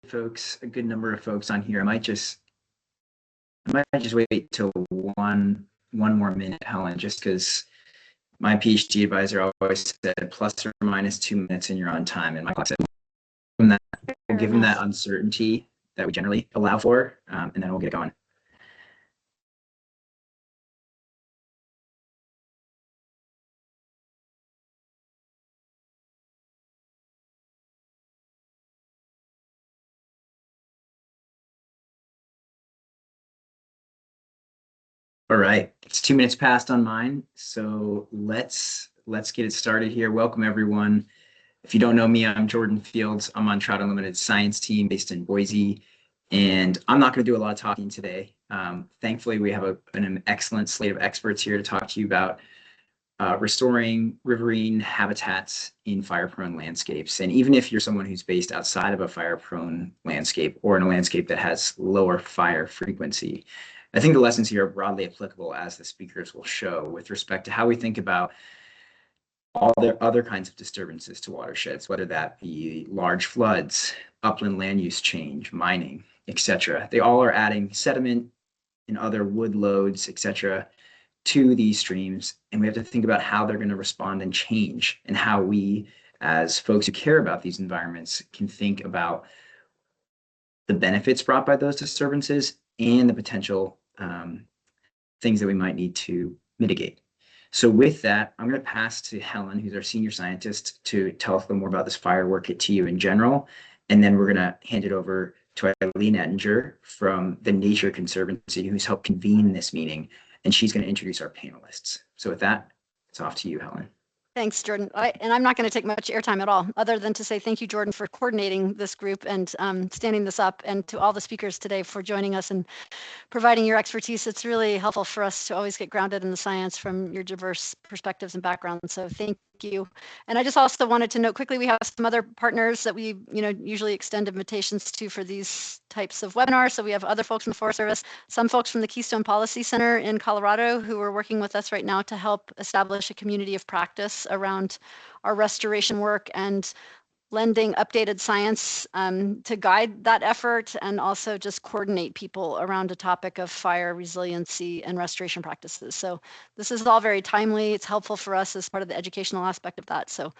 folks, a good number of folks on here. I might just wait till one more minute, Helen, just because my PhD advisor always said plus or minus 2 minutes and you're on time. And my class said, we'll give them that uncertainty that we generally allow for, and then we'll get going. All right, it's 2 minutes past on mine, so let's get it started here. Welcome everyone. If you don't know me, I'm Jordan Fields. I'm on Trout Unlimited's science team based in Boise, and I'm not going to do a lot of talking today. Thankfully, we have an excellent slate of experts here to talk to you about restoring riverine habitats in fire-prone landscapes. And even if you're someone who's based outside of a fire-prone landscape or in a landscape that has lower fire frequency, I think the lessons here are broadly applicable, as the speakers will show, with respect to how we think about all the other kinds of disturbances to watersheds, whether that be large floods, upland land use change, mining, etc. They all are adding sediment and other wood loads, etc., to these streams, and we have to think about how they're going to respond and change, and how we, as folks who care about these environments, can think about the benefits brought by those disturbances and the potential things that we might need to mitigate. So with that, I'm going to pass to Helen, who's our senior scientist, to tell us a little more about this fire work at TU in general, and then we're going to hand it over to Eileen Ettinger from the Nature Conservancy, who's helped convene this meeting, and she's going to introduce our panelists. So with that, it's off to you, Helen. Thanks, Jordan. And I'm not going to take much airtime at all, other than to say thank you, Jordan, for coordinating this group and standing this up, and to all the speakers today for joining us and providing your expertise. It's really helpful for us to always get grounded in the science from your diverse perspectives and backgrounds. So thank you. And I just also wanted to note quickly, we have some other partners that we usually extend invitations to for these types of webinars. So we have other folks from the Forest Service, some folks from the Keystone Policy Center in Colorado who are working with us right now to help establish a community of practice around our restoration work and lending updated science to guide that effort, and also just coordinate people around a topic of fire resiliency and restoration practices. So this is all very timely. It's helpful for us as part of the educational aspect of that. So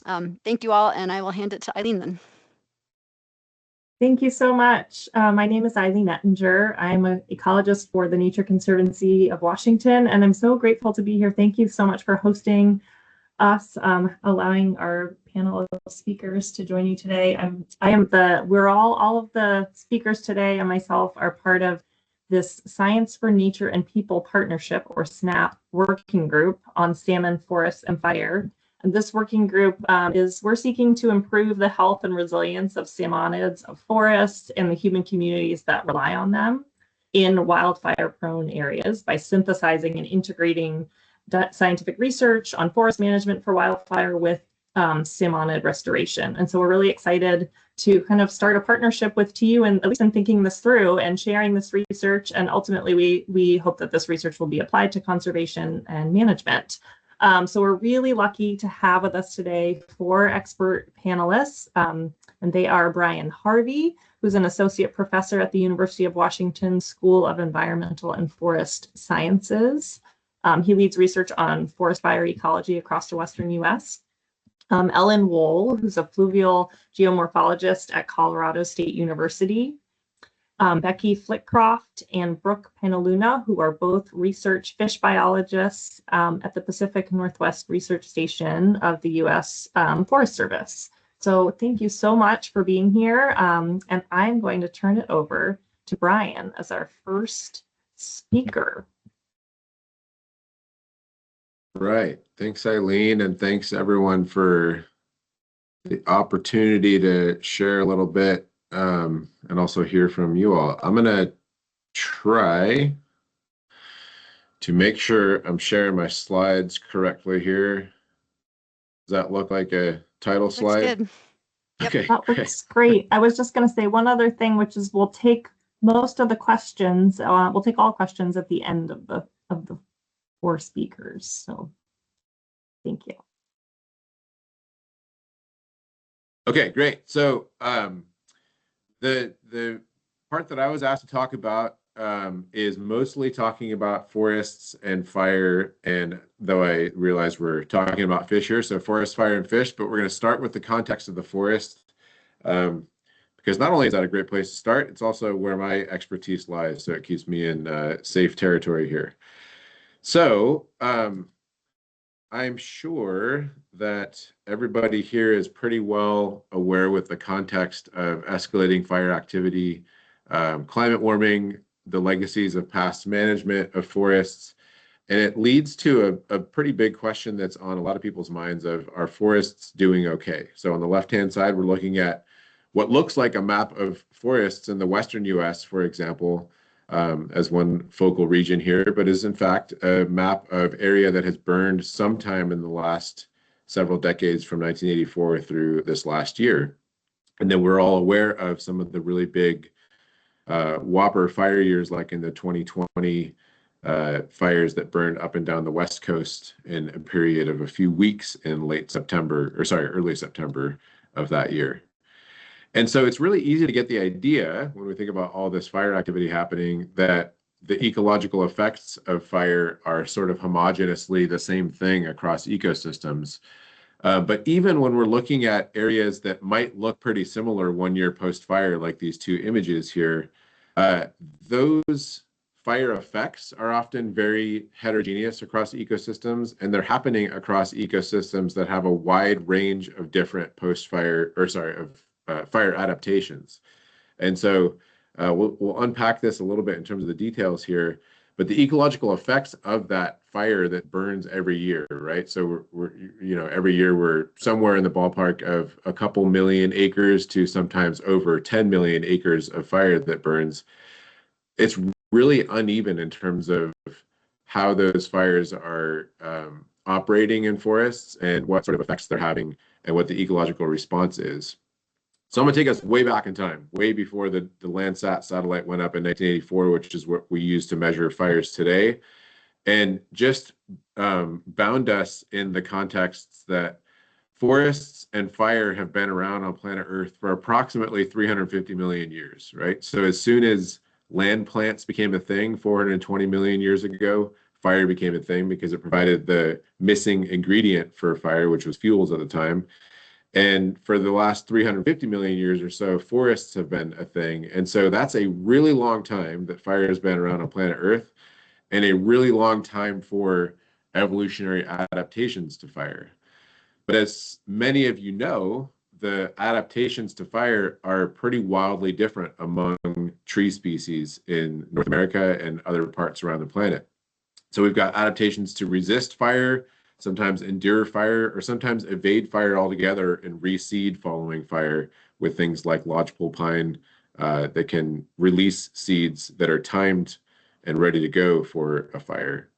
thank you all, and I will hand it to Eileen then. Thank you so much. My name is Eileen Ettinger. I'm an ecologist for the Nature Conservancy of Washington, and I'm so grateful to be here. Thank you so much for hosting us, allowing our panel of speakers to join you today. We're all of the speakers today and myself are part of this Science for Nature and People Partnership, or SNAPP, working group on salmon, forests, and fire. And this working group we're seeking to improve the health and resilience of salmonids, of forests, and the human communities that rely on them in wildfire-prone areas by synthesizing and integrating scientific research on forest management for wildfire with salmonid restoration. And so we're really excited to kind of start a partnership with TU, and at least in thinking this through and sharing this research. And ultimately, we hope that this research will be applied to conservation and management. So we're really lucky to have with us today 4 expert panelists, and they are Brian Harvey, who's an associate professor at the University of Washington School of Environmental and Forest Sciences. He leads research on forest fire ecology across the Western U.S. Ellen Wohl, who's a fluvial geomorphologist at Colorado State University. Becky Flitcroft and Brooke Penaluna, who are both research fish biologists at the Pacific Northwest Research Station of the U.S. Forest Service. So thank you so much for being here. And I'm going to turn it over to Brian as our first speaker. Right. Thanks, Eileen, and thanks everyone for the opportunity to share a little bit and also hear from you all. I'm going to try to make sure I'm sharing my slides correctly here. Does that look like a title slide? Good. Yep. Okay. That looks great. I was just going to say one other thing, which is we'll take most of the questions. We'll take all questions at the end of the 4 speakers. So thank you. Okay, great. So the part that I was asked to talk about is mostly talking about forests and fire, and though I realize we're talking about fish here, so forest, fire, and fish, but we're going to start with the context of the forest, because not only is that a great place to start, it's also where my expertise lies, so it keeps me in safe territory here. So I'm sure that everybody here is pretty well aware with the context of escalating fire activity, climate warming, the legacies of past management of forests. And it leads to a pretty big question that's on a lot of people's minds of, are forests doing okay? So on the left-hand side, we're looking at what looks like a map of forests in the Western US, for example, as one focal region here, but is in fact a map of area that has burned sometime in the last several decades from 1984 through this last year. And then we're all aware of some of the really big whopper fire years, like in the 2020 fires that burned up and down the West Coast in a period of a few weeks in early September of that year. And so it's really easy to get the idea when we think about all this fire activity happening that the ecological effects of fire are sort of homogeneously the same thing across ecosystems. But even when we're looking at areas that might look pretty similar 1 year post-fire, like these two images here, those fire effects are often very heterogeneous across ecosystems, and they're happening across ecosystems that have a wide range of different fire adaptations. And so we'll unpack this a little bit in terms of the details here, but the ecological effects of that fire that burns every year, right? So we're every year we're somewhere in the ballpark of a couple million acres to sometimes over 10 million acres of fire that burns. It's really uneven in terms of how those fires are operating in forests and what sort of effects they're having and what the ecological response is. So I'm going to take us way back in time, way before the Landsat satellite went up in 1984, which is what we use to measure fires today, and just bound us in the contexts that forests and fire have been around on planet Earth for approximately 350 million years, right? So as soon as land plants became a thing 420 million years ago, fire became a thing because it provided the missing ingredient for fire, which was fuels at the time. And for the last 350 million years or so, forests have been a thing. And so that's a really long time that fire has been around on planet Earth, and a really long time for evolutionary adaptations to fire. But as many of you know, the adaptations to fire are pretty wildly different among tree species in North America and other parts around the planet. So we've got adaptations to resist fire, sometimes endure fire, or sometimes evade fire altogether and reseed following fire with things like lodgepole pine that can release seeds that are timed and ready to go for a fire.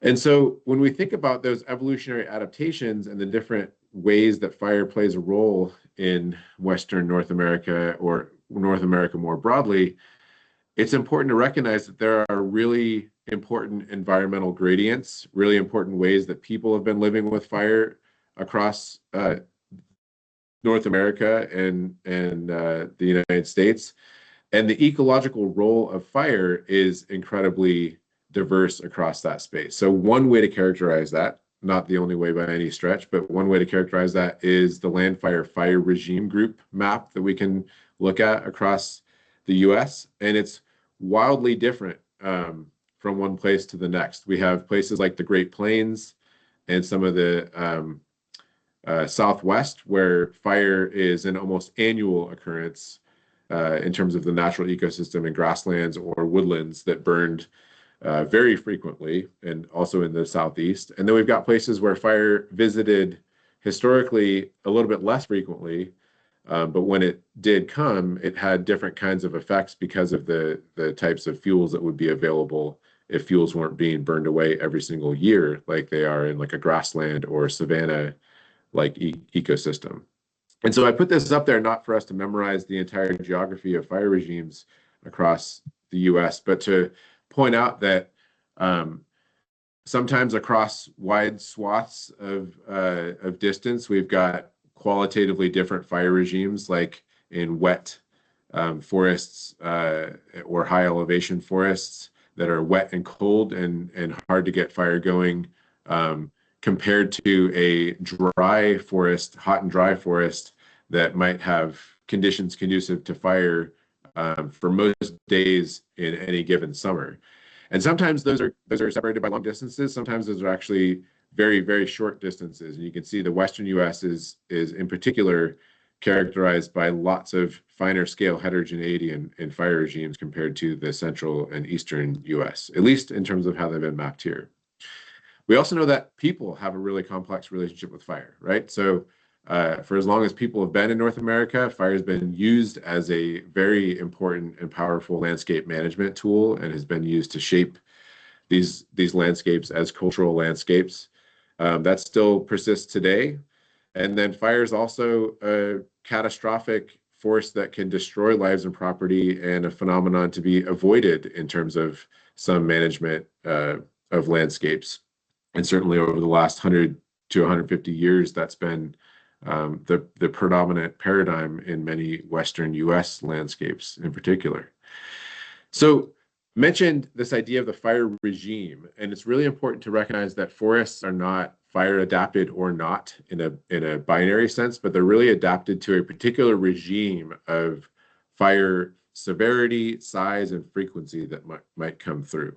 And so when we think about those evolutionary adaptations and the different ways that fire plays a role in Western North America or North America more broadly, it's important to recognize that there are really important environmental gradients, really important ways that people have been living with fire across North America and the United States. And the ecological role of fire is incredibly diverse across that space. So one way to characterize that, not the only way by any stretch, but one way to characterize that is the land fire regime group map that we can look at across the US. And it's wildly different from one place to the next. We have places like the Great Plains and some of the Southwest where fire is an almost annual occurrence in terms of the natural ecosystem in grasslands or woodlands that burned very frequently, and also in the Southeast. And then we've got places where fire visited historically a little bit less frequently, but when it did come, it had different kinds of effects because of the types of fuels that would be available if fuels weren't being burned away every single year like they are in like a grassland or savanna like ecosystem. And so I put this up there not for us to memorize the entire geography of fire regimes across the US, but to point out that sometimes across wide swaths of distance, we've got qualitatively different fire regimes, like in wet forests or high elevation forests that are wet and cold and hard to get fire going, compared to a dry forest, hot and dry forest that might have conditions conducive to fire for most days in any given summer. And sometimes those are separated by long distances. Sometimes those are actually very, very short distances. And you can see the Western US is in particular characterized by lots of finer scale heterogeneity in fire regimes compared to the central and eastern US, at least in terms of how they've been mapped here. We also know that people have a really complex relationship with fire, right? So for as long as people have been in North America, fire has been used as a very important and powerful landscape management tool and has been used to shape these landscapes as cultural landscapes. That still persists today. And then fire is also a catastrophic force that can destroy lives and property, and a phenomenon to be avoided in terms of some management of landscapes. And certainly over the last 100 to 150 years, that's been the predominant paradigm in many Western US landscapes in particular. So mentioned this idea of the fire regime, and it's really important to recognize that forests are not fire adapted or not in a binary sense, but they're really adapted to a particular regime of fire severity, size, and frequency that might come through.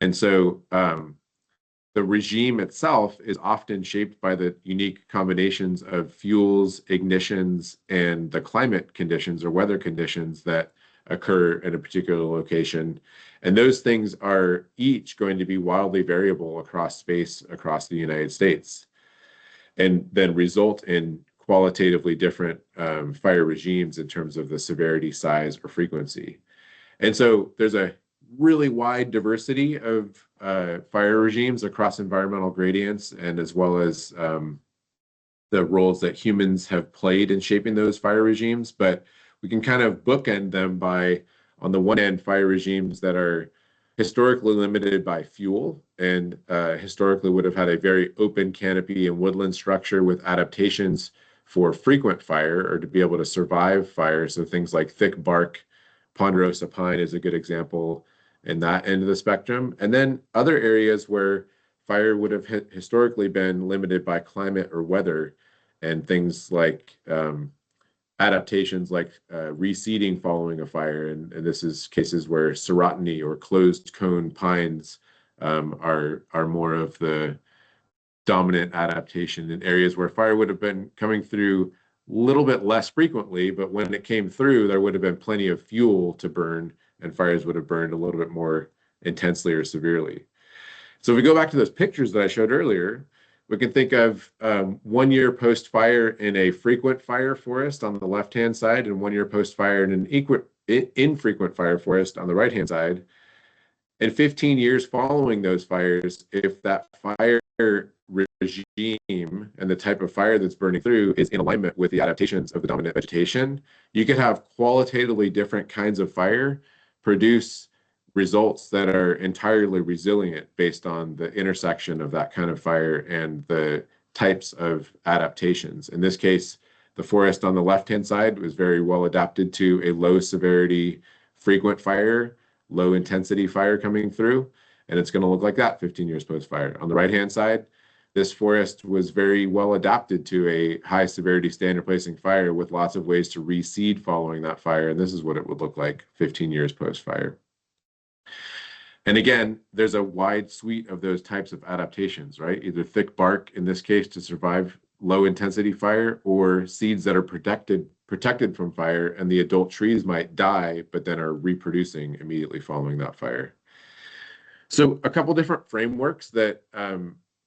And so the regime itself is often shaped by the unique combinations of fuels, ignitions, and the climate conditions or weather conditions that occur in a particular location. And those things are each going to be wildly variable across space, across the United States, and then result in qualitatively different fire regimes in terms of the severity, size, or frequency. And so there's a really wide diversity of fire regimes across environmental gradients, and as well as the roles that humans have played in shaping those fire regimes. But we can kind of bookend them by, on the one hand, fire regimes that are historically limited by fuel and historically would have had a very open canopy and woodland structure with adaptations for frequent fire or to be able to survive fire. So things like thick bark, ponderosa pine is a good example in that end of the spectrum. And then other areas where fire would have historically been limited by climate or weather, and things like adaptations like reseeding following a fire. And this is cases where serotiny or closed cone pines are more of the dominant adaptation in areas where fire would have been coming through a little bit less frequently, but when it came through, there would have been plenty of fuel to burn, and fires would have burned a little bit more intensely or severely. So if we go back to those pictures that I showed earlier, we can think of 1 year post-fire in a frequent fire forest on the left-hand side, and 1 year post-fire in an infrequent fire forest on the right-hand side. And 15 years following those fires, if that fire regime and the type of fire that's burning through is in alignment with the adaptations of the dominant vegetation, you could have qualitatively different kinds of fire produce results that are entirely resilient based on the intersection of that kind of fire and the types of adaptations. In this case, the forest on the left-hand side was very well adapted to a low severity, frequent fire, low intensity fire coming through, and it's going to look like that 15 years post-fire. On the right-hand side, this forest was very well adapted to a high severity standard placing fire with lots of ways to reseed following that fire, and this is what it would look like 15 years post-fire. And again, there's a wide suite of those types of adaptations, right? Either thick bark, in this case, to survive low intensity fire, or seeds that are protected from fire, and the adult trees might die, but then are reproducing immediately following that fire. So a couple different frameworks that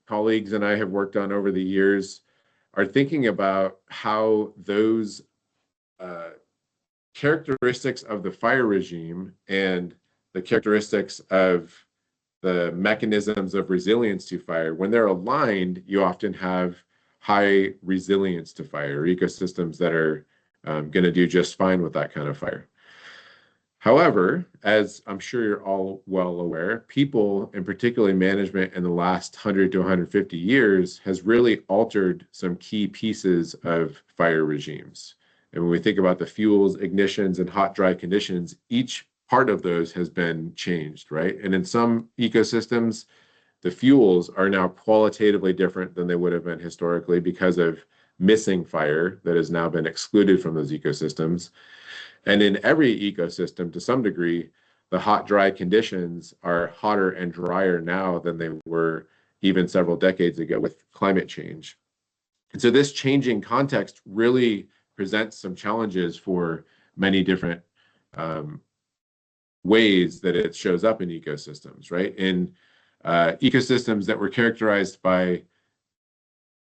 colleagues and I have worked on over the years are thinking about how those characteristics of the fire regime and the characteristics of the mechanisms of resilience to fire, when they're aligned, you often have high resilience to fire, ecosystems that are going to do just fine with that kind of fire. However, as I'm sure you're all well aware, people, and particularly management in the last 100 to 150 years, has really altered some key pieces of fire regimes. And when we think about the fuels, ignitions, and hot, dry conditions, each part of those has been changed, right? And in some ecosystems, the fuels are now qualitatively different than they would have been historically because of missing fire that has now been excluded from those ecosystems. And in every ecosystem, to some degree, the hot, dry conditions are hotter and drier now than they were even several decades ago with climate change. And so this changing context really presents some challenges for many different ways that it shows up in ecosystems, right? In ecosystems that were characterized by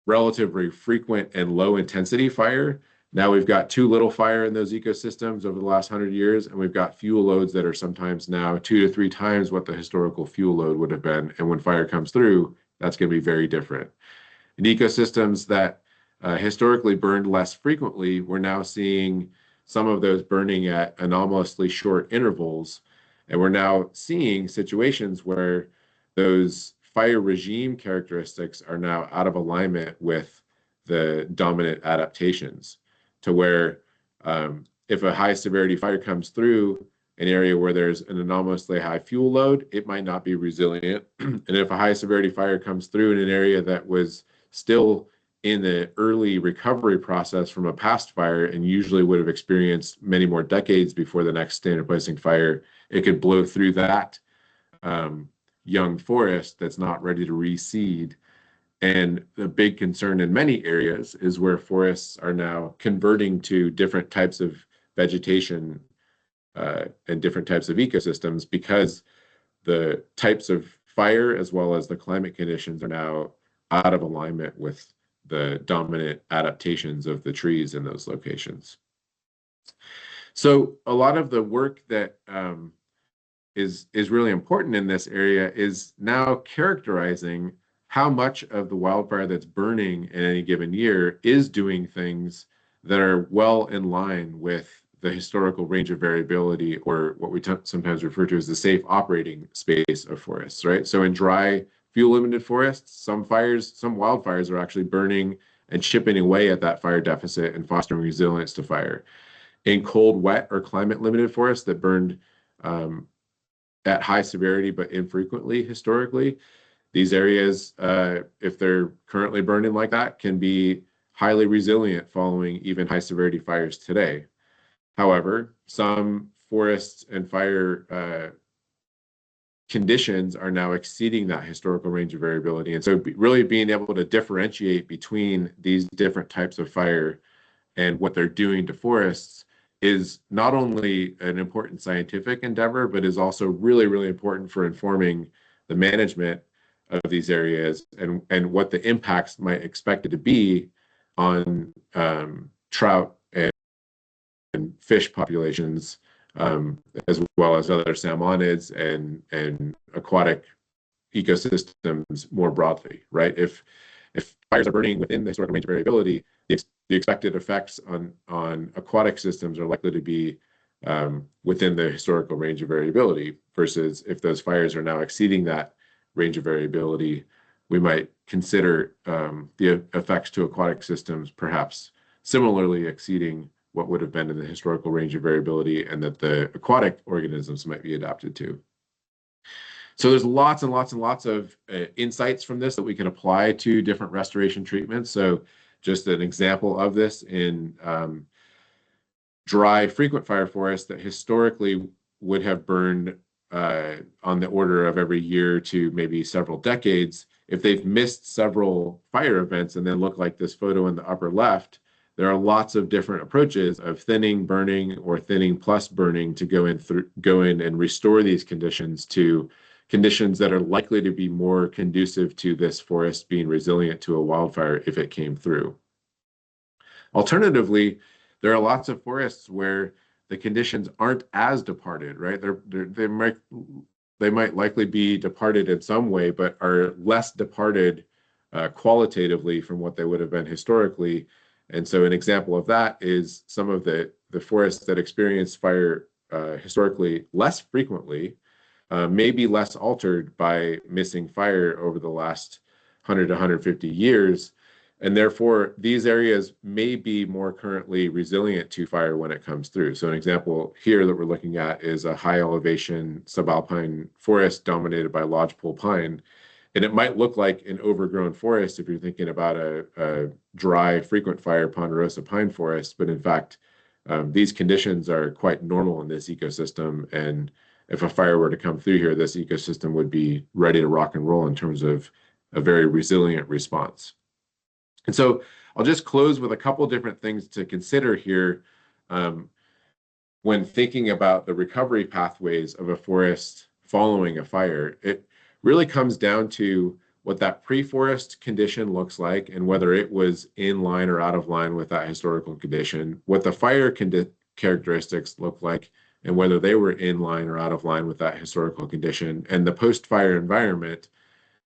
relatively frequent and low intensity fire, now we've got too little fire in those ecosystems over the last 100 years, and we've got fuel loads that are sometimes now 2 to 3 times what the historical fuel load would have been. And when fire comes through, that's going to be very different. In ecosystems that historically burned less frequently, we're now seeing some of those burning at anomalously short intervals. And we're now seeing situations where those fire regime characteristics are now out of alignment with the dominant adaptations, to where if a high severity fire comes through an area where there's an anomalously high fuel load, it might not be resilient. And if a high severity fire comes through in an area that was still in the early recovery process from a past fire and usually would have experienced many more decades before the next standard placing fire, it could blow through that young forest that's not ready to reseed. And the big concern in many areas is where forests are now converting to different types of vegetation and different types of ecosystems, because the types of fire as well as the climate conditions are now out of alignment with the dominant adaptations of the trees in those locations. So a lot of the work that is really important in this area is now characterizing how much of the wildfire that's burning in any given year is doing things that are well in line with the historical range of variability, or what we sometimes refer to as the safe operating space of forests, right? So in dry, fuel-limited forests, some wildfires are actually burning and chipping away at that fire deficit and fostering resilience to fire. In cold, wet, or climate-limited forests that burned at high severity but infrequently historically, these areas, if they're currently burning like that, can be highly resilient following even high severity fires today. However, some forests and fire conditions are now exceeding that historical range of variability. And so really being able to differentiate between these different types of fire and what they're doing to forests is not only an important scientific endeavor, but is also really, really important for informing the management of these areas and what the impacts might expect it to be on trout and fish populations, as well as other salmonids and aquatic ecosystems more broadly, right? If fires are burning within the historical range of variability, the expected effects on aquatic systems are likely to be within the historical range of variability, versus if those fires are now exceeding that range of variability, we might consider the effects to aquatic systems perhaps similarly exceeding what would have been in the historical range of variability, and that the aquatic organisms might be adapted to. So there's lots and lots and lots of insights from this that we can apply to different restoration treatments. So just an example of this, in dry, frequent fire forests that historically would have burned on the order of every year to maybe several decades, if they've missed several fire events and then look like this photo in the upper left, there are lots of different approaches of thinning, burning, or thinning plus burning to go in and restore these conditions to conditions that are likely to be more conducive to this forest being resilient to a wildfire if it came through. Alternatively, there are lots of forests where the conditions aren't as departed, right? They might likely be departed in some way, but are less departed qualitatively from what they would have been historically. And so an example of that is some of the forests that experience fire historically less frequently may be less altered by missing fire over the last 100 to 150 years. And therefore, these areas may be more currently resilient to fire when it comes through. So an example here that we're looking at is a high elevation subalpine forest dominated by lodgepole pine. And it might look like an overgrown forest if you're thinking about a dry, frequent fire ponderosa pine forest. But in fact, these conditions are quite normal in this ecosystem. And if a fire were to come through here, this ecosystem would be ready to rock and roll in terms of a very resilient response. And so I'll just close with a couple different things to consider here when thinking about the recovery pathways of a forest following a fire. It really comes down to what that pre-forest condition looks like and whether it was in line or out of line with that historical condition, what the fire characteristics look like, and whether they were in line or out of line with that historical condition, and the post-fire environment,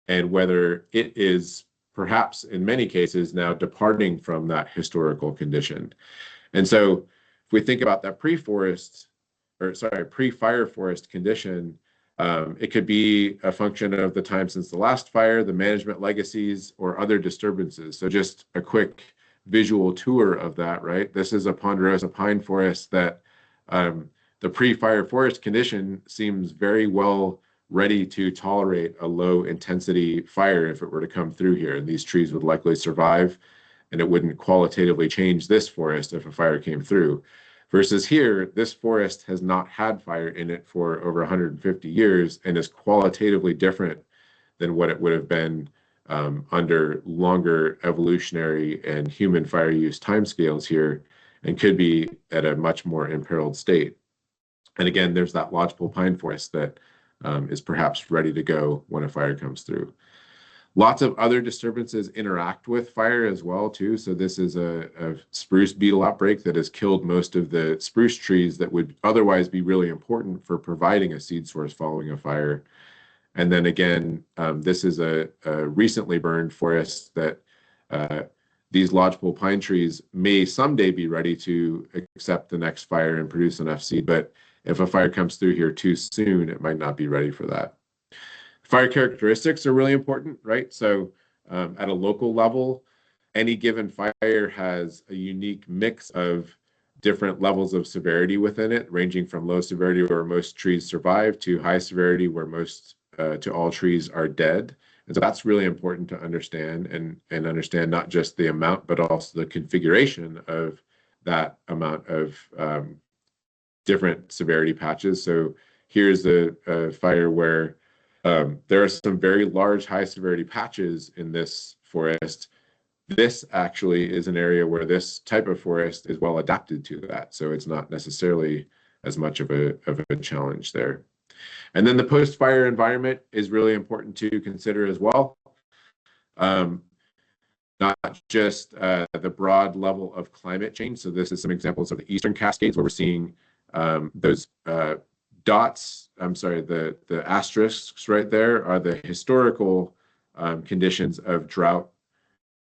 and whether it is perhaps in many cases now departing from that historical condition. And so if we think about that pre-fire forest condition, it could be a function of the time since the last fire, the management legacies, or other disturbances. So just a quick visual tour of that, right? This is a ponderosa pine forest that the pre-fire forest condition seems very well ready to tolerate a low intensity fire if it were to come through here. And these trees would likely survive, and it wouldn't qualitatively change this forest if a fire came through. Versus here, this forest has not had fire in it for over 150 years and is qualitatively different than what it would have been under longer evolutionary and human fire use timescales here, and could be at a much more imperiled state. And again, there's that lodgepole pine forest that is perhaps ready to go when a fire comes through. Lots of other disturbances interact with fire as well, too. So this is a spruce beetle outbreak that has killed most of the spruce trees that would otherwise be really important for providing a seed source following a fire. And then again, this is a recently burned forest that these lodgepole pine trees may someday be ready to accept the next fire and produce enough seed, but if a fire comes through here too soon, it might not be ready for that. Fire characteristics are really important, right? So at a local level, any given fire has a unique mix of different levels of severity within it, ranging from low severity where most trees survive to high severity where most to all trees are dead. And so that's really important to understand and understand not just the amount, but also the configuration of that amount of different severity patches. So here's a fire where there are some very large high severity patches in this forest. This actually is an area where this type of forest is well adapted to that. So it's not necessarily as much of a challenge there. And then the post-fire environment is really important to consider as well. Not just the broad level of climate change. So this is some examples of the Eastern Cascades where we're seeing those dots, the asterisks right there are the historical conditions of drought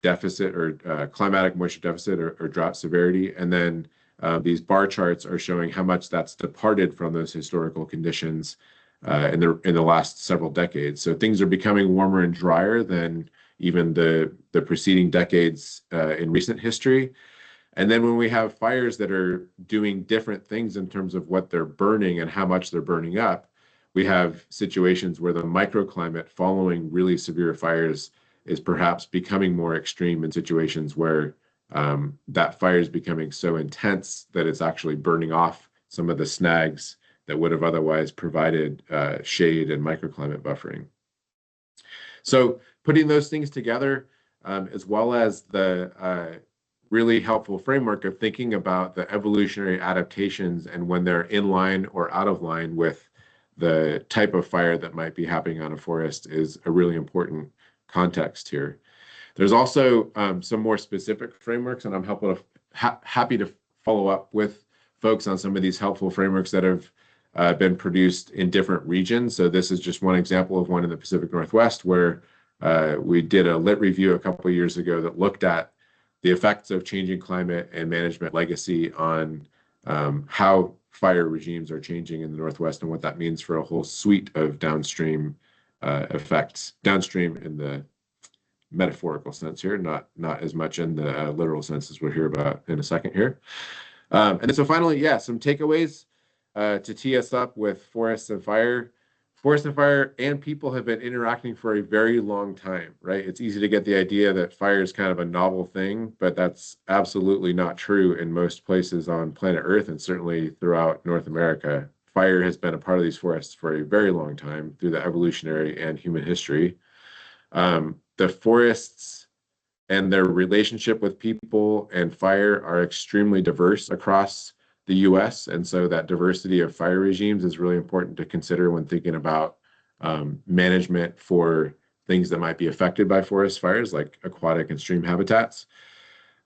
deficit or climatic moisture deficit or drought severity. And then these bar charts are showing how much that's departed from those historical conditions in the last several decades. So things are becoming warmer and drier than even the preceding decades in recent history. And then when we have fires that are doing different things in terms of what they're burning and how much they're burning up, we have situations where the microclimate following really severe fires is perhaps becoming more extreme in situations where that fire is becoming so intense that it's actually burning off some of the snags that would have otherwise provided shade and microclimate buffering. So putting those things together, as well as the really helpful framework of thinking about the evolutionary adaptations and when they're in line or out of line with the type of fire that might be happening on a forest is a really important context here. There's also some more specific frameworks, and I'm happy to follow up with folks on some of these helpful frameworks that have been produced in different regions. So this is just one example of one in the Pacific Northwest where we did a lit review a couple of years ago that looked at the effects of changing climate and management legacy on how fire regimes are changing in the Northwest and what that means for a whole suite of downstream effects, downstream in the metaphorical sense here, not as much in the literal sense as we'll hear about in a second here. And then so finally, yeah, some takeaways to tee us up with forests and fire. Forest and fire and people have been interacting for a very long time, right? It's easy to get the idea that fire is kind of a novel thing, but that's absolutely not true in most places on planet Earth, and certainly throughout North America. Fire has been a part of these forests for a very long time through the evolutionary and human history. The forests and their relationship with people and fire are extremely diverse across the US. And so that diversity of fire regimes is really important to consider when thinking about management for things that might be affected by forest fires, like aquatic and stream habitats.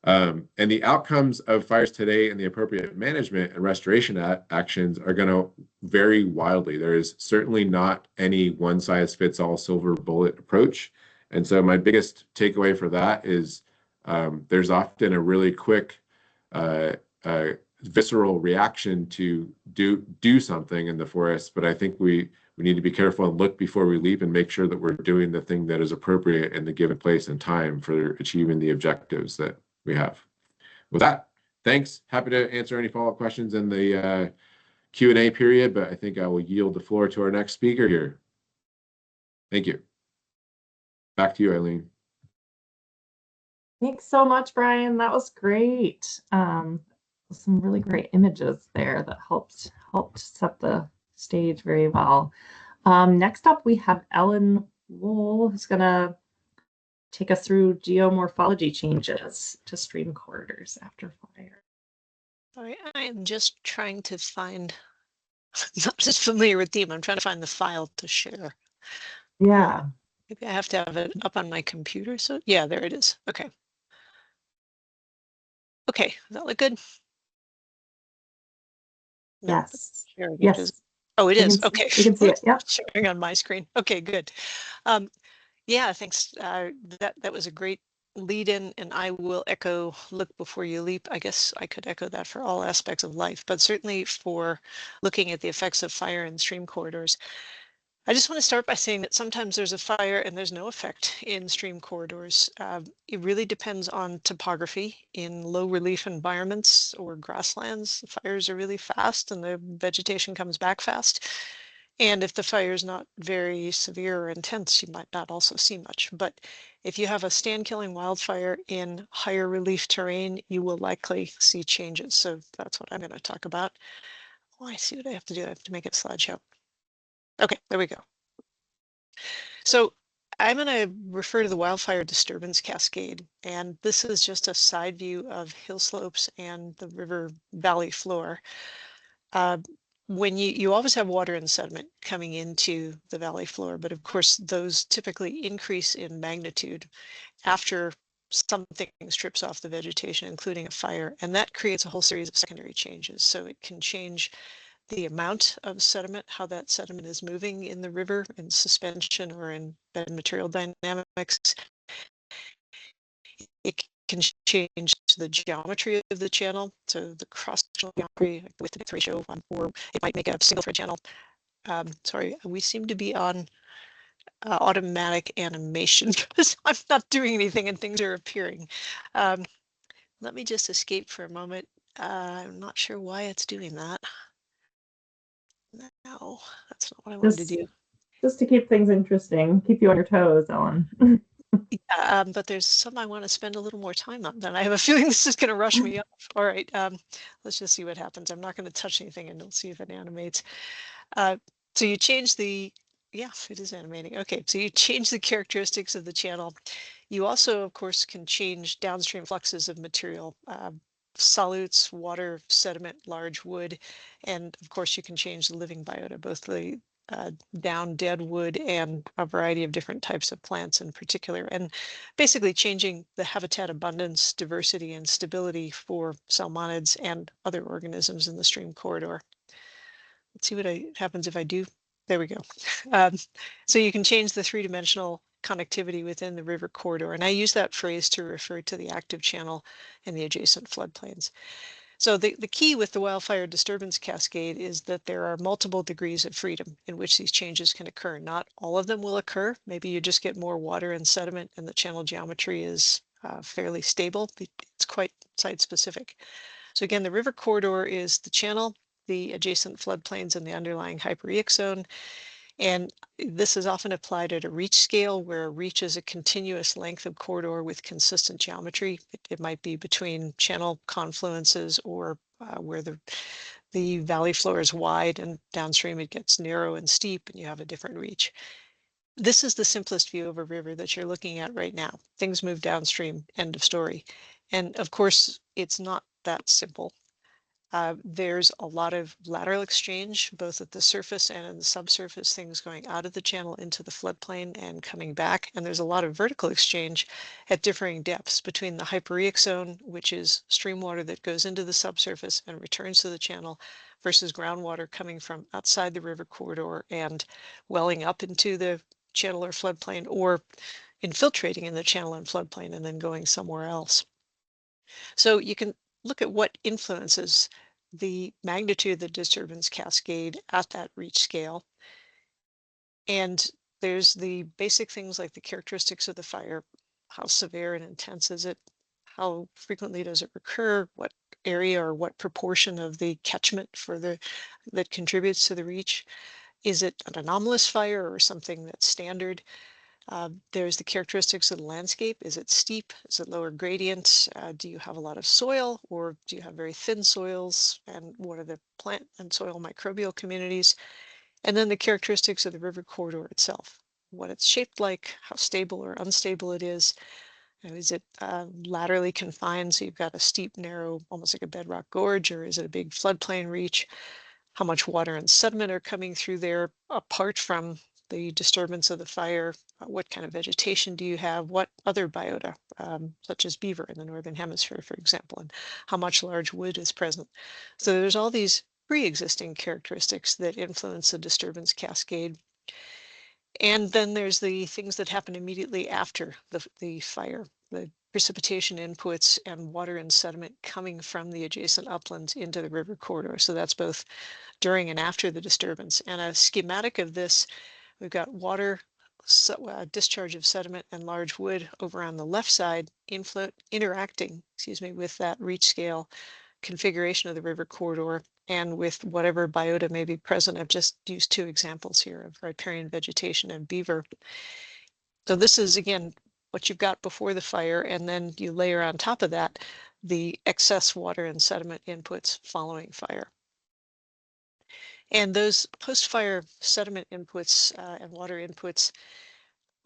And the outcomes of fires today and the appropriate management and restoration actions are going to vary wildly. There is certainly not any one-size-fits-all silver bullet approach. And so my biggest takeaway for that is there's often a really quick visceral reaction to do something in the forest, but I think we need to be careful and look before we leap and make sure that we're doing the thing that is appropriate in the given place and time for achieving the objectives that we have. With that, thanks. Happy to answer any follow-up questions in the Q&A period, but I think I will yield the floor to our next speaker here. Thank you. Back to you, Eileen. Thanks so much, Brian. That was great. Some really great images there that helped set the stage very well. Next up, we have Ellen Wool, who's going to take us through geomorphology changes to stream corridors after fire. Sorry, I am just trying to find, I'm not just familiar with theme, I'm trying to find the file to share. Yeah. Maybe I have to have it up on my computer. So yeah, there it is. Okay. Okay, does that look good? No, Yes. yes. Oh, it is. Okay. You can see it. Yeah. Showing on my screen. Okay, good. Yeah, thanks. That was a great lead in, and I will echo look before you leap. I guess I could echo that for all aspects of life, but certainly for looking at the effects of fire in stream corridors. I just want to start by saying that sometimes there's a fire and there's no effect in stream corridors. It really depends on topography. In low relief environments or grasslands, fires are really fast and the vegetation comes back fast. And if the fire is not very severe or intense, you might not also see much. But if you have a stand-killing wildfire in higher relief terrain, you will likely see changes. So that's what I'm going to talk about. Oh, I see what I have to do. I have to make it slideshow. Okay, there we go. So I'm going to refer to the wildfire disturbance cascade, and this is just a side view of hill slopes and the river valley floor. When you always have water and sediment coming into the valley floor, but of course those typically increase in magnitude after something strips off the vegetation, including a fire, and that creates a whole series of secondary changes. So it can change the amount of sediment, how that sediment is moving in the river in suspension or in bed material dynamics. It can change the geometry of the channel, so the cross-sectional geometry, like the width to depth ratio, or it might make a single thread channel. Sorry, we seem to be on automatic animation because I'm not doing anything and things are appearing. Let me just escape for a moment. I'm not sure why it's doing that. No, that's not what I wanted to do. Just to keep things interesting, keep you on your toes, Ellen. But there's some I want to spend a little more time on. Then I have a feeling this is going to rush me off. All right, let's just see what happens. I'm not going to touch anything and we'll see if it animates. So you change the, yeah, it is animating. Okay, so you change the characteristics of the channel. You also, of course, can change downstream fluxes of material, solutes, water, sediment, large wood, and of course you can change the living biota, both the down dead wood and a variety of different types of plants in particular, and basically changing the habitat abundance, diversity, and stability for salmonids and other organisms in the stream corridor. Let's see what happens if I do. There we go. So you can change the three-dimensional connectivity within the river corridor, and I use that phrase to refer to the active channel and the adjacent floodplains. So the key with the wildfire disturbance cascade is that there are multiple degrees of freedom in which these changes can occur. Not all of them will occur. Maybe you just get more water and sediment and the channel geometry is fairly stable. It's quite site specific. So again, the river corridor is the channel, the adjacent floodplains and the underlying hypereich zone. And this is often applied at a reach scale, where a reach is a continuous length of corridor with consistent geometry. It might be between channel confluences or where the valley floor is wide and downstream it gets narrow and steep and you have a different reach. This is the simplest view of a river that you're looking at right now. Things move downstream, end of story. And of course, it's not that simple. There's a lot of lateral exchange, both at the surface and in the subsurface, things going out of the channel into the floodplain and coming back. And there's a lot of vertical exchange at differing depths between the hypereich zone, which is stream water that goes into the subsurface and returns to the channel, versus groundwater coming from outside the river corridor and welling up into the channel or floodplain, or infiltrating in the channel and floodplain and then going somewhere else. So you can look at what influences the magnitude of the disturbance cascade at that reach scale. And there's the basic things like the characteristics of the fire. How severe and intense is it? How frequently does it recur? What area or what proportion of the catchment that contributes to the reach? Is it an anomalous fire or something that's standard? There's the characteristics of the landscape. Is it steep? Is it lower gradient? Do you have a lot of soil, or do you have very thin soils? And what are the plant and soil microbial communities? And then the characteristics of the river corridor itself, what it's shaped like, how stable or unstable it is. Is it laterally confined, so you've got a steep, narrow, almost like a bedrock gorge, or is it a big floodplain reach? How much water and sediment are coming through there apart from the disturbance of the fire? What kind of vegetation do you have? What other biota, such as beaver in the Northern Hemisphere, for example, and how much large wood is present? So there's all these pre-existing characteristics that influence the disturbance cascade. And then there's the things that happen immediately after the fire, the precipitation inputs and water and sediment coming from the adjacent uplands into the river corridor. So that's both during and after the disturbance. And a schematic of this, we've got water, discharge of sediment and large wood over on the left side, interacting, with that reach scale configuration of the river corridor and with whatever biota may be present. I've just used two examples here of riparian vegetation and beaver. So this is, again, what you've got before the fire, and then you layer on top of that the excess water and sediment inputs following fire. And those post-fire sediment inputs and water inputs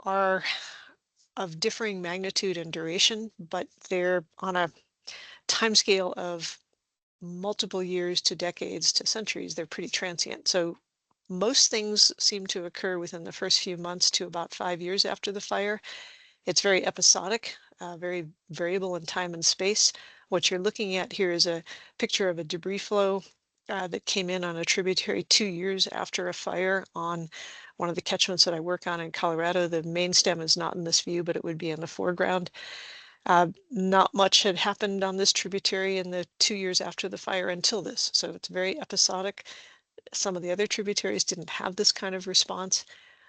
are of differing magnitude and duration, but they're on a timescale of multiple years to decades to centuries. They're pretty transient. So most things seem to occur within the first few months to about 5 years after the fire. It's very episodic, very variable in time and space. What you're looking at here is a picture of a debris flow that came in on a tributary 2 years after a fire on one of the catchments that I work on in Colorado. The main stem is not in this view, but it would be in the foreground. Not much had happened on this tributary in the 2 years after the fire until this. So it's very episodic. Some of the other tributaries didn't have this kind of response.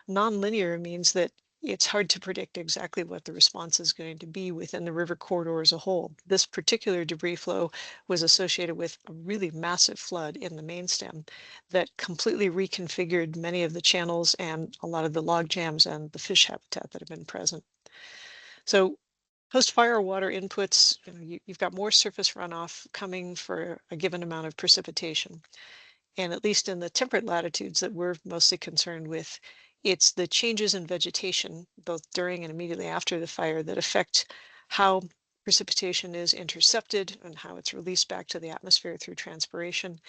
Nonlinear means that it's hard to predict exactly what the response is going to be within the river corridor as a whole. This particular debris flow was associated with a really massive flood in the main stem that completely reconfigured many of the channels and a lot of the log jams and the fish habitat that have been present. So post-fire water inputs, you've got more surface runoff coming for a given amount of precipitation. And at least in the temperate latitudes that we're mostly concerned with, it's the changes in vegetation, both during and immediately after the fire, that affect how precipitation is intercepted and how it's released back to the atmosphere through transpiration.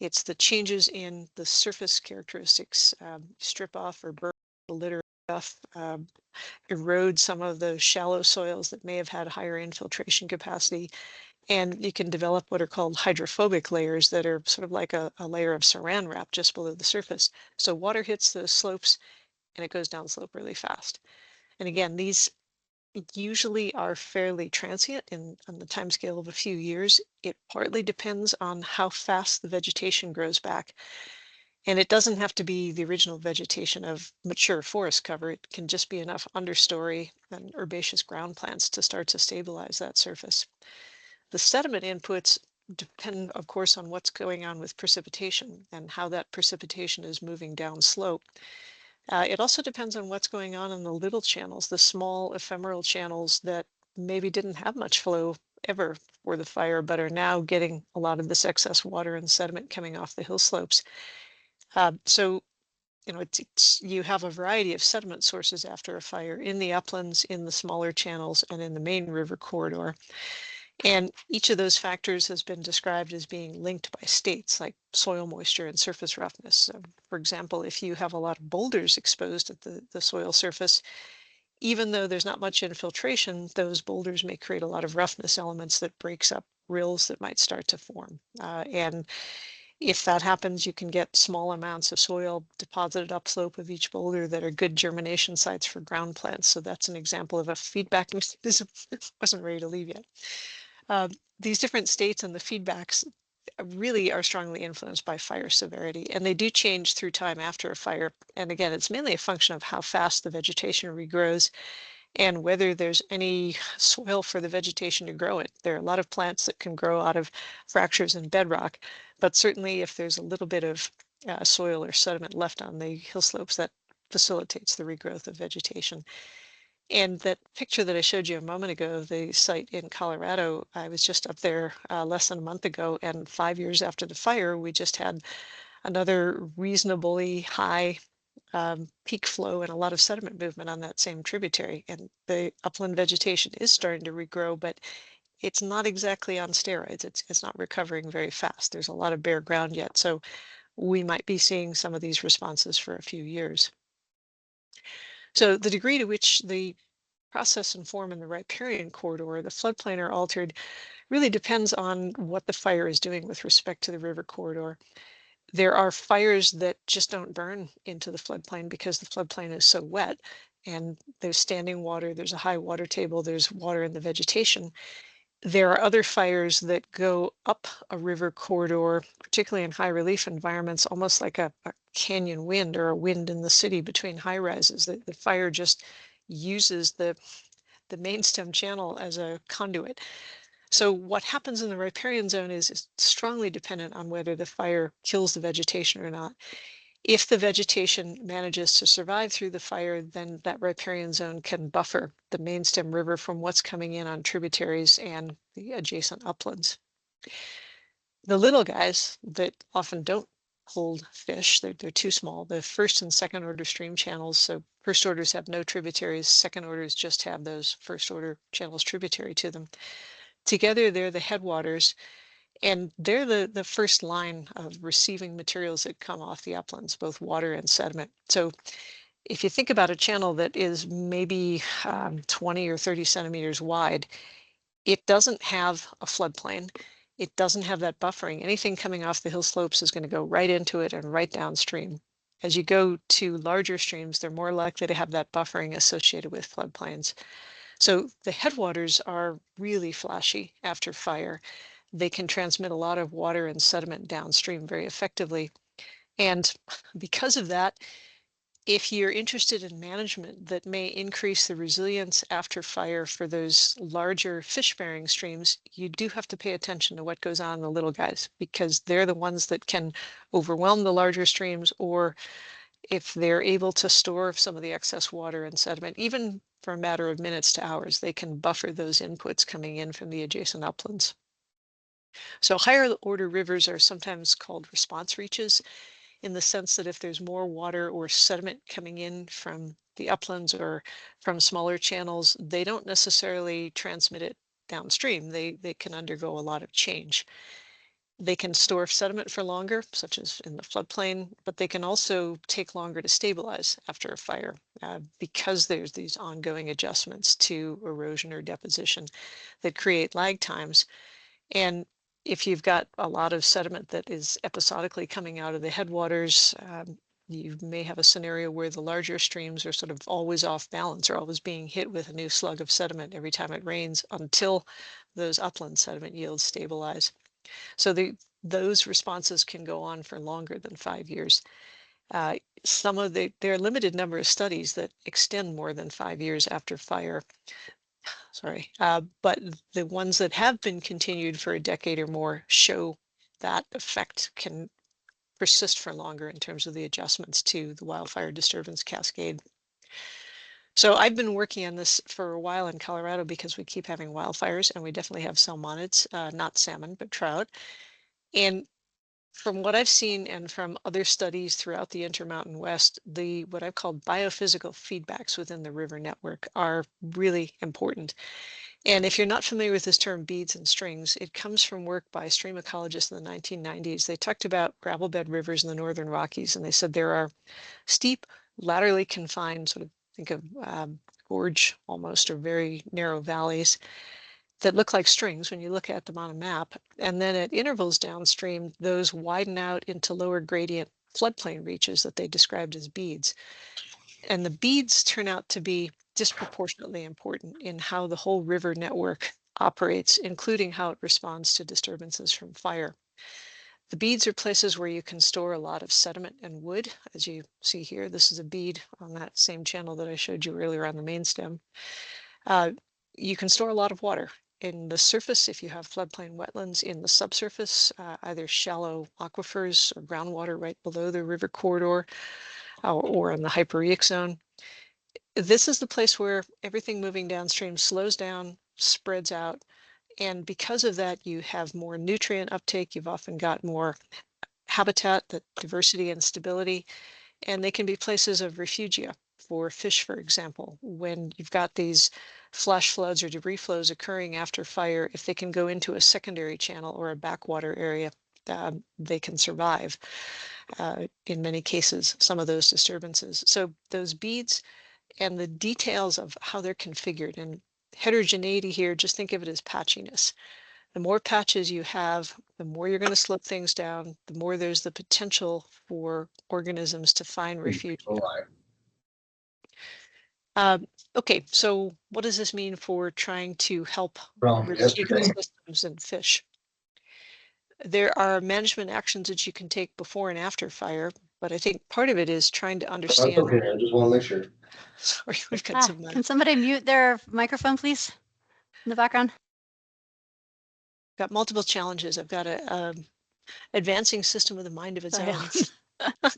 It's the changes in the surface characteristics, strip off or burn the litter stuff, erode some of the shallow soils that may have had higher infiltration capacity. And you can develop what are called hydrophobic layers that are sort of like a layer of saran wrap just below the surface. So water hits those slopes and it goes down slope really fast. And again, these usually are fairly transient on the time scale of a few years. It partly depends on how fast the vegetation grows back. And it doesn't have to be the original vegetation of mature forest cover. It can just be enough understory and herbaceous ground plants to start to stabilize that surface. The sediment inputs depend, of course, on what's going on with precipitation and how that precipitation is moving down slope. It also depends on what's going on in the little channels, the small ephemeral channels that maybe didn't have much flow ever for the fire, but are now getting a lot of this excess water and sediment coming off the hill slopes. So, you know, you have a variety of sediment sources after a fire in the uplands, in the smaller channels, and in the main river corridor. And each of those factors has been described as being linked by states like soil moisture and surface roughness. So, for example, if you have a lot of boulders exposed at the soil surface, even though there's not much infiltration, those boulders may create a lot of roughness elements that breaks up rills that might start to form. And if that happens, you can get small amounts of soil deposited upslope of each boulder that are good germination sites for ground plants. So that's an example of a feedback mechanism. Wasn't ready to leave yet. These different states and the feedbacks really are strongly influenced by fire severity, and they do change through time after a fire. And again, it's mainly a function of how fast the vegetation regrows and whether there's any soil for the vegetation to grow in. There are a lot of plants that can grow out of fractures in bedrock, but certainly if there's a little bit of soil or sediment left on the hill slopes, that facilitates the regrowth of vegetation. And that picture that I showed you a moment ago of the site in Colorado, I was just up there less than a month ago, and 5 years after the fire, we just had another reasonably high peak flow and a lot of sediment movement on that same tributary. And the upland vegetation is starting to regrow, but it's not exactly on steroids. It's not recovering very fast. There's a lot of bare ground yet. So we might be seeing some of these responses for a few years. So the degree to which the process and form in the riparian corridor, the floodplain are altered, really depends on what the fire is doing with respect to the river corridor. There are fires that just don't burn into the floodplain because the floodplain is so wet and there's standing water, there's a high water table, there's water in the vegetation. There are other fires that go up a river corridor, particularly in high relief environments, almost like a canyon wind or a wind in the city between high rises. The fire just uses the main stem channel as a conduit. So what happens in the riparian zone is strongly dependent on whether the fire kills the vegetation or not. If the vegetation manages to survive through the fire, then that riparian zone can buffer the main stem river from what's coming in on tributaries and the adjacent uplands. The little guys that often don't hold fish, they're too small. The first and second order stream channels, so first orders have no tributaries, second orders just have those first order channels tributary to them. Together, they're the headwaters, and they're the first line of receiving materials that come off the uplands, both water and sediment. So if you think about a channel that is maybe 20 or 30 centimeters wide, it doesn't have a floodplain. It doesn't have that buffering. Anything coming off the hill slopes is going to go right into it and right downstream. As you go to larger streams, they're more likely to have that buffering associated with floodplains. So the headwaters are really flashy after fire. They can transmit a lot of water and sediment downstream very effectively. And because of that, if you're interested in management that may increase the resilience after fire for those larger fish-bearing streams, you do have to pay attention to what goes on in the little guys, because they're the ones that can overwhelm the larger streams, or if they're able to store some of the excess water and sediment, even for a matter of minutes to hours, they can buffer those inputs coming in from the adjacent uplands. So higher order rivers are sometimes called response reaches, in the sense that if there's more water or sediment coming in from the uplands or from smaller channels, they don't necessarily transmit it downstream. They can undergo a lot of change. They can store sediment for longer, such as in the floodplain, but they can also take longer to stabilize after a fire because there's these ongoing adjustments to erosion or deposition that create lag times. And if you've got a lot of sediment that is episodically coming out of the headwaters, You may have a scenario where the larger streams are sort of always off balance or always being hit with a new slug of sediment every time it rains until those upland sediment yields stabilize. So those responses can go on for longer than 5 years. There are a limited number of studies that extend more than 5 years after fire. But the ones that have been continued for a decade or more show that effect can persist for longer in terms of the adjustments to the wildfire disturbance cascade. So I've been working on this for a while in Colorado because we keep having wildfires, and we definitely have salmonids, not salmon, but trout. And from what I've seen and from other studies throughout the Intermountain West, what I've called biophysical feedbacks within the river network are really important. And if you're not familiar with this term beads and strings, it comes from work by stream ecologists in the 1990s. They talked about gravel bed rivers in the Northern Rockies, and they said there are steep, laterally confined, sort of think of gorge almost, or very narrow valleys that look like strings when you look at them on a map. And then at intervals downstream, those widen out into lower gradient floodplain reaches that they described as beads. And the beads turn out to be disproportionately important in how the whole river network operates, including how it responds to disturbances from fire. The beads are places where you can store a lot of sediment and wood. As you see here, this is a bead on that same channel that I showed you earlier on the main stem. You can store a lot of water in the surface if you have floodplain wetlands, in the subsurface, either shallow aquifers or groundwater right below the river corridor, or in the hyporeic zone. This is the place where everything moving downstream slows down, spreads out, and because of that, you have more nutrient uptake. You've often got more habitat, the diversity and stability, and they can be places of refugia for fish, for example. When you've got these flash floods or debris flows occurring after fire, if they can go into a secondary channel or a backwater area, they can survive, in many cases, some of those disturbances. So those beads and the details of how they're configured, and heterogeneity here, just think of it as patchiness. The more patches you have, the more you're going to slope things down, the more there's the potential for organisms to find refuge. Okay, so what does this mean for trying to help ecosystems and fish? There are management actions that you can take before and after fire, but I think part of it is trying to understand. That's okay, I just want to make sure. Sorry, we've got some. Can somebody mute their microphone, please, in the background? Got multiple challenges. I've got a advancing system with a mind of its Sorry. own.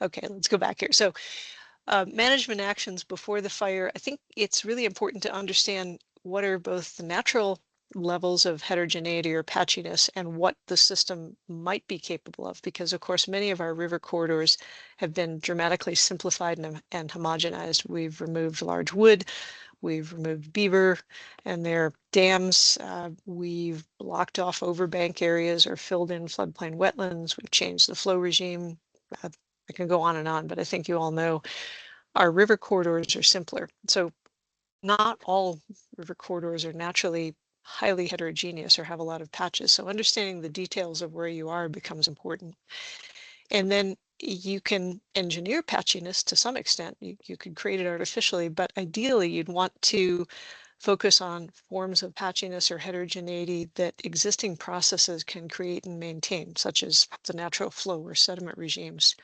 Okay, let's go back here. So management actions before the fire, I think it's really important to understand what are both the natural levels of heterogeneity or patchiness and what the system might be capable of, because of course many of our river corridors have been dramatically simplified and homogenized. We've removed large wood, we've removed beaver and their dams, we've blocked off overbank areas or filled in floodplain wetlands, we've changed the flow regime. I can go on, but I think you all know our river corridors are simpler. So not all river corridors are naturally highly heterogeneous or have a lot of patches. So understanding the details of where you are becomes important. And then you can engineer patchiness to some extent. You could create it artificially, but ideally you'd want to focus on forms of patchiness or heterogeneity that existing processes can create and maintain, such as the natural flow or sediment regimes.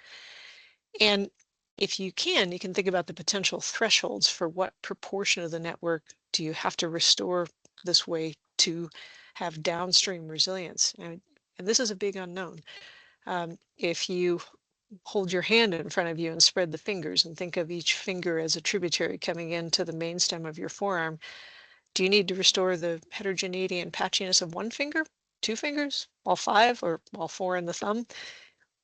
And if you can think about the potential thresholds for what proportion of the network do you have to restore this way to have downstream resilience. And this is a big unknown. If you hold your hand in front of you and spread the fingers and think of each finger as a tributary coming into the main stem of your forearm, do you need to restore the heterogeneity and patchiness of one finger, 2 fingers, all 5, or all 4 in the thumb?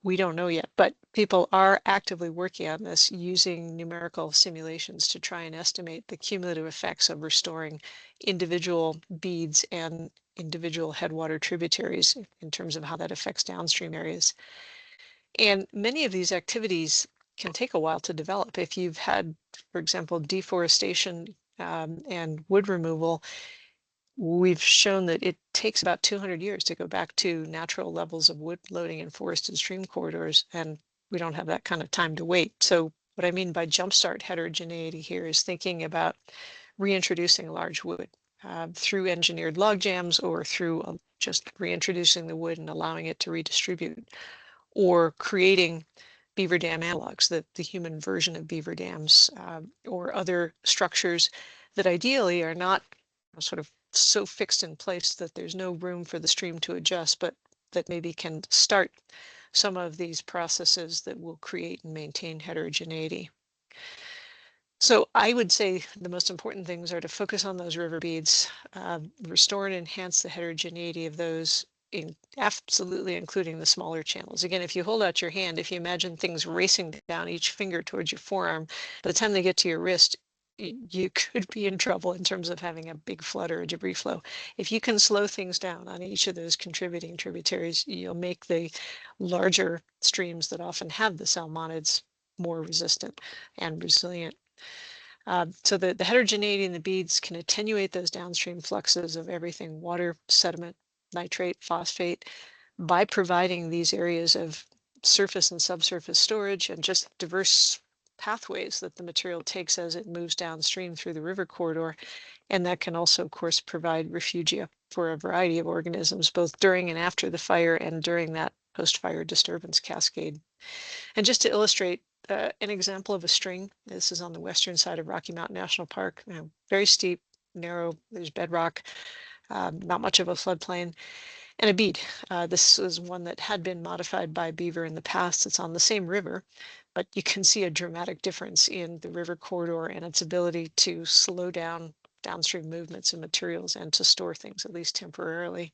We don't know yet, but people are actively working on this using numerical simulations to try and estimate the cumulative effects of restoring individual beads and individual headwater tributaries in terms of how that affects downstream areas. And many of these activities can take a while to develop. If you've had, for example, deforestation and wood removal, we've shown that it takes about 200 years to go back to natural levels of wood loading in forested stream corridors. And we don't have that kind of time to wait. So what I mean by jumpstart heterogeneity here is thinking about reintroducing large wood through engineered log jams, or through just reintroducing the wood and allowing it to redistribute, or creating beaver dam analogs, the human version of beaver dams, or other structures that ideally are not sort of so fixed in place that there's no room for the stream to adjust, but that maybe can start some of these processes that will create and maintain heterogeneity. So I would say the most important things are to focus on those river beads, restore and enhance the heterogeneity of those, absolutely including the smaller channels. Again, if you hold out your hand, if you imagine things racing down each finger towards your forearm, by the time they get to your wrist, you could be in trouble in terms of having a big flood or a debris flow. If you can slow things down on each of those contributing tributaries, you'll make the larger streams that often have the salmonids more resistant and resilient. So the heterogeneity in the beads can attenuate those downstream fluxes of everything, water, sediment, nitrate, phosphate, by providing these areas of surface and subsurface storage and just diverse pathways that the material takes as it moves downstream through the river corridor. And that can also, of course, provide refugia for a variety of organisms, both during and after the fire and during that post-fire disturbance cascade. And just to illustrate an example of a string, this is on the western side of Rocky Mountain National Park, very steep, narrow, there's bedrock, not much of a floodplain, and a bead. This is one that had been modified by beaver in the past. It's on the same river, but you can see a dramatic difference in the river corridor and its ability to slow down downstream movements of materials and to store things, at least temporarily.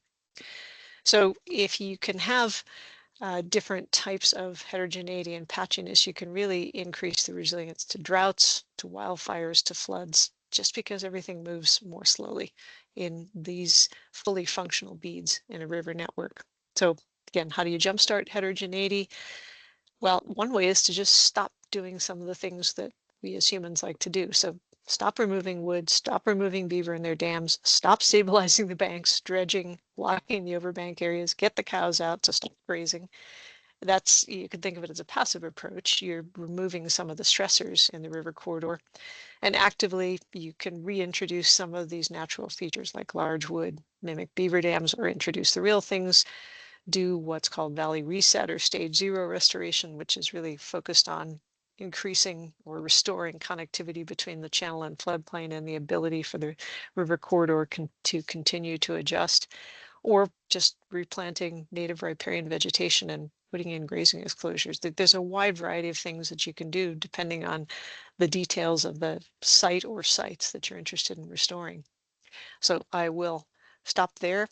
So if you can have different types of heterogeneity and patchiness, you can really increase the resilience to droughts, to wildfires, to floods, just because everything moves more slowly in these fully functional beads in a river network. So again, how do you jumpstart heterogeneity? Well, one way is to just stop doing some of the things that we as humans like to do. So stop removing wood, stop removing beaver in their dams, stop stabilizing the banks, dredging, blocking the overbank areas, get the cows out to stop grazing. That's, you could think of it as a passive approach. You're removing some of the stressors in the river corridor, and actively you can reintroduce some of these natural features like large wood, mimic beaver dams, or introduce the real things, do what's called valley reset or stage 0 restoration, which is really focused on increasing or restoring connectivity between the channel and floodplain and the ability for the river corridor to continue to adjust, or just replanting native riparian vegetation and putting in grazing exclosures. There's a wide variety of things that you can do depending on the details of the site or sites that you're interested in restoring. So I will stop there.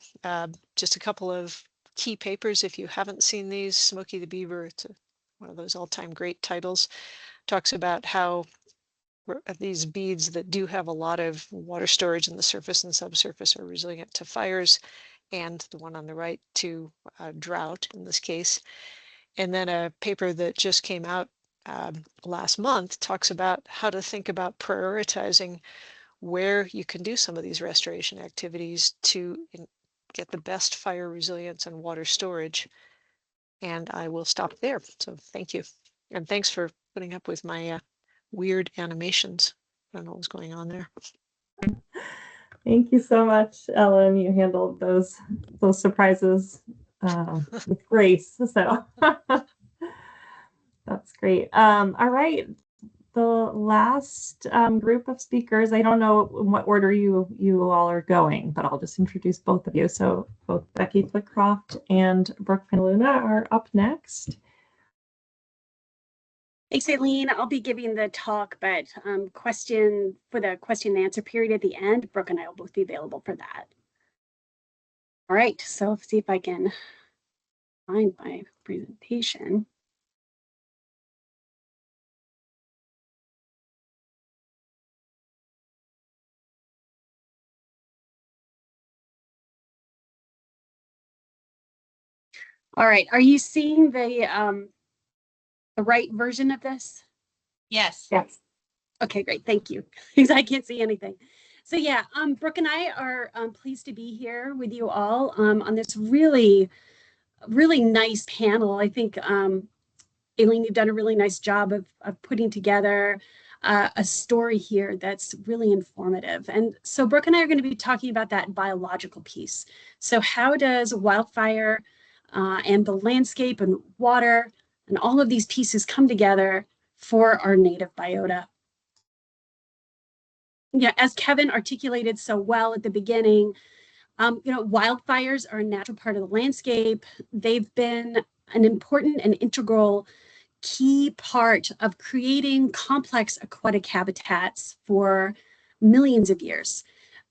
Just a couple of key papers. If you haven't seen these, Smokey the Beaver, it's one of those all-time great titles, talks about how these beads that do have a lot of water storage in the surface and subsurface are resilient to fires, and the one on the right to drought in this case. And then a paper that just came out last month talks about how to think about prioritizing where you can do some of these restoration activities to get the best fire resilience and water storage. And I will stop there. So thank you. And thanks for putting up with my weird animations. I don't know what was going on there. Thank you so much, Ellen. You handled those surprises with grace. So that's great. All right. The last group of speakers, I don't know in what order you all are going, but I'll just introduce both of you. So both Becky Flickcroft and Brooke Penaluna are up next. Thanks, Aileen. I'll be giving the talk, but question for the question and answer period at the end, Brooke and I will both be available for that. All right, so let's see if I can find my presentation. All right, are you seeing the right version of this? Yes. Yes. Okay, great. Thank you. Because I can't see anything. So yeah, Brooke and I are pleased to be here with you all on this really nice panel. I think Aileen, you've done a really nice job of putting together a story here that's really informative. And so Brooke and I are going to be talking about that biological piece. So how does wildfire and the landscape and water and all of these pieces come together for our native biota? Yeah, as Kevin articulated so well at the beginning, wildfires are a natural part of the landscape. They've been an important and integral key part of creating complex aquatic habitats for millions of years.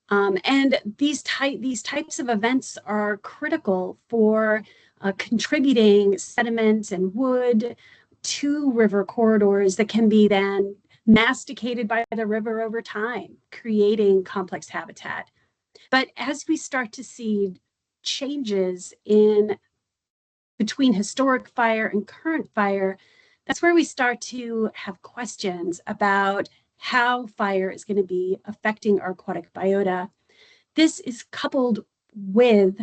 And these types of events are critical for contributing sediment and wood to river corridors that can be then masticated by the river over time, creating complex habitat. But as we start to see changes in between historic fire and current fire, that's where we start to have questions about how fire is going to be affecting our aquatic biota. This is coupled with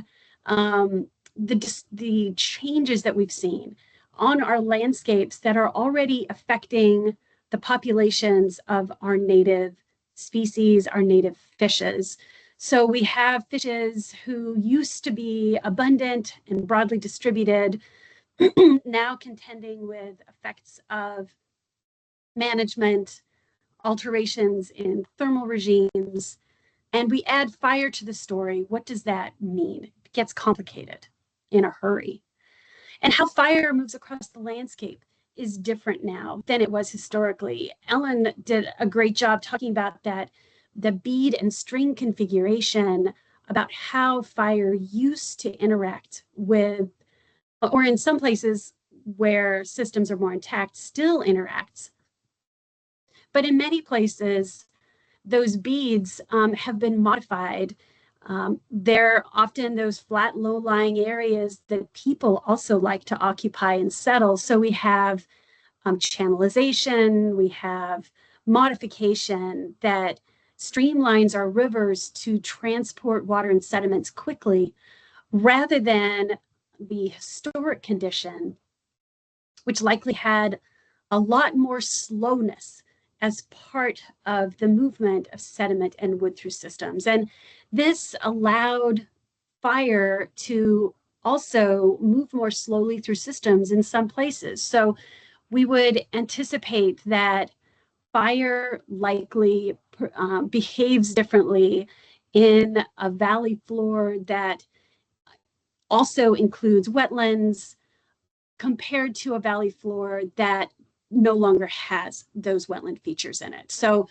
the changes that we've seen on our landscapes that are already affecting the populations of our native species, our native fishes. So we have fishes who used to be abundant and broadly distributed, now contending with effects of management, alterations in thermal regimes, and we add fire to the story. What does that mean? It gets complicated in a hurry. And how fire moves across the landscape is different now than it was historically. Ellen did a great job talking about that, the bead and string configuration, about how fire used to interact with, or in some places where systems are more intact, still interacts. But in many places, those beads have been modified. They're often those flat, low-lying areas that people also like to occupy and settle. So we have channelization, we have modification that streamlines our rivers to transport water and sediments quickly, rather than the historic condition, which likely had a lot more slowness as part of the movement of sediment and wood through systems. And this allowed fire to also move more slowly through systems in some places. So we would anticipate that fire likely behaves differently in a valley floor that also includes wetlands compared to a valley floor that no longer has those wetland features in it. So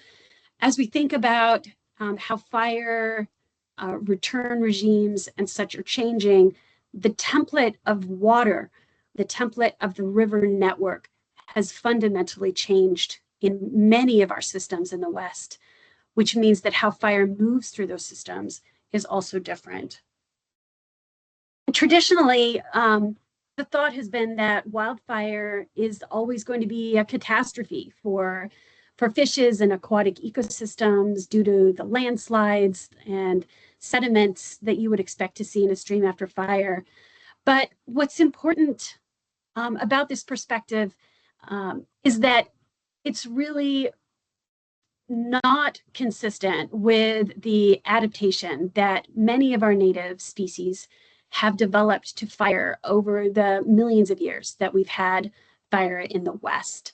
as we think about how fire return regimes and such are changing, the template of water, the template of the river network has fundamentally changed in many of our systems in the West, which means that how fire moves through those systems is also different. Traditionally, the thought has been that wildfire is always going to be a catastrophe for fishes and aquatic ecosystems due to the landslides and sediments that you would expect to see in a stream after fire. But what's important about this perspective is that it's really not consistent with the adaptation that many of our native species have developed to fire over the millions of years that we've had fire in the West.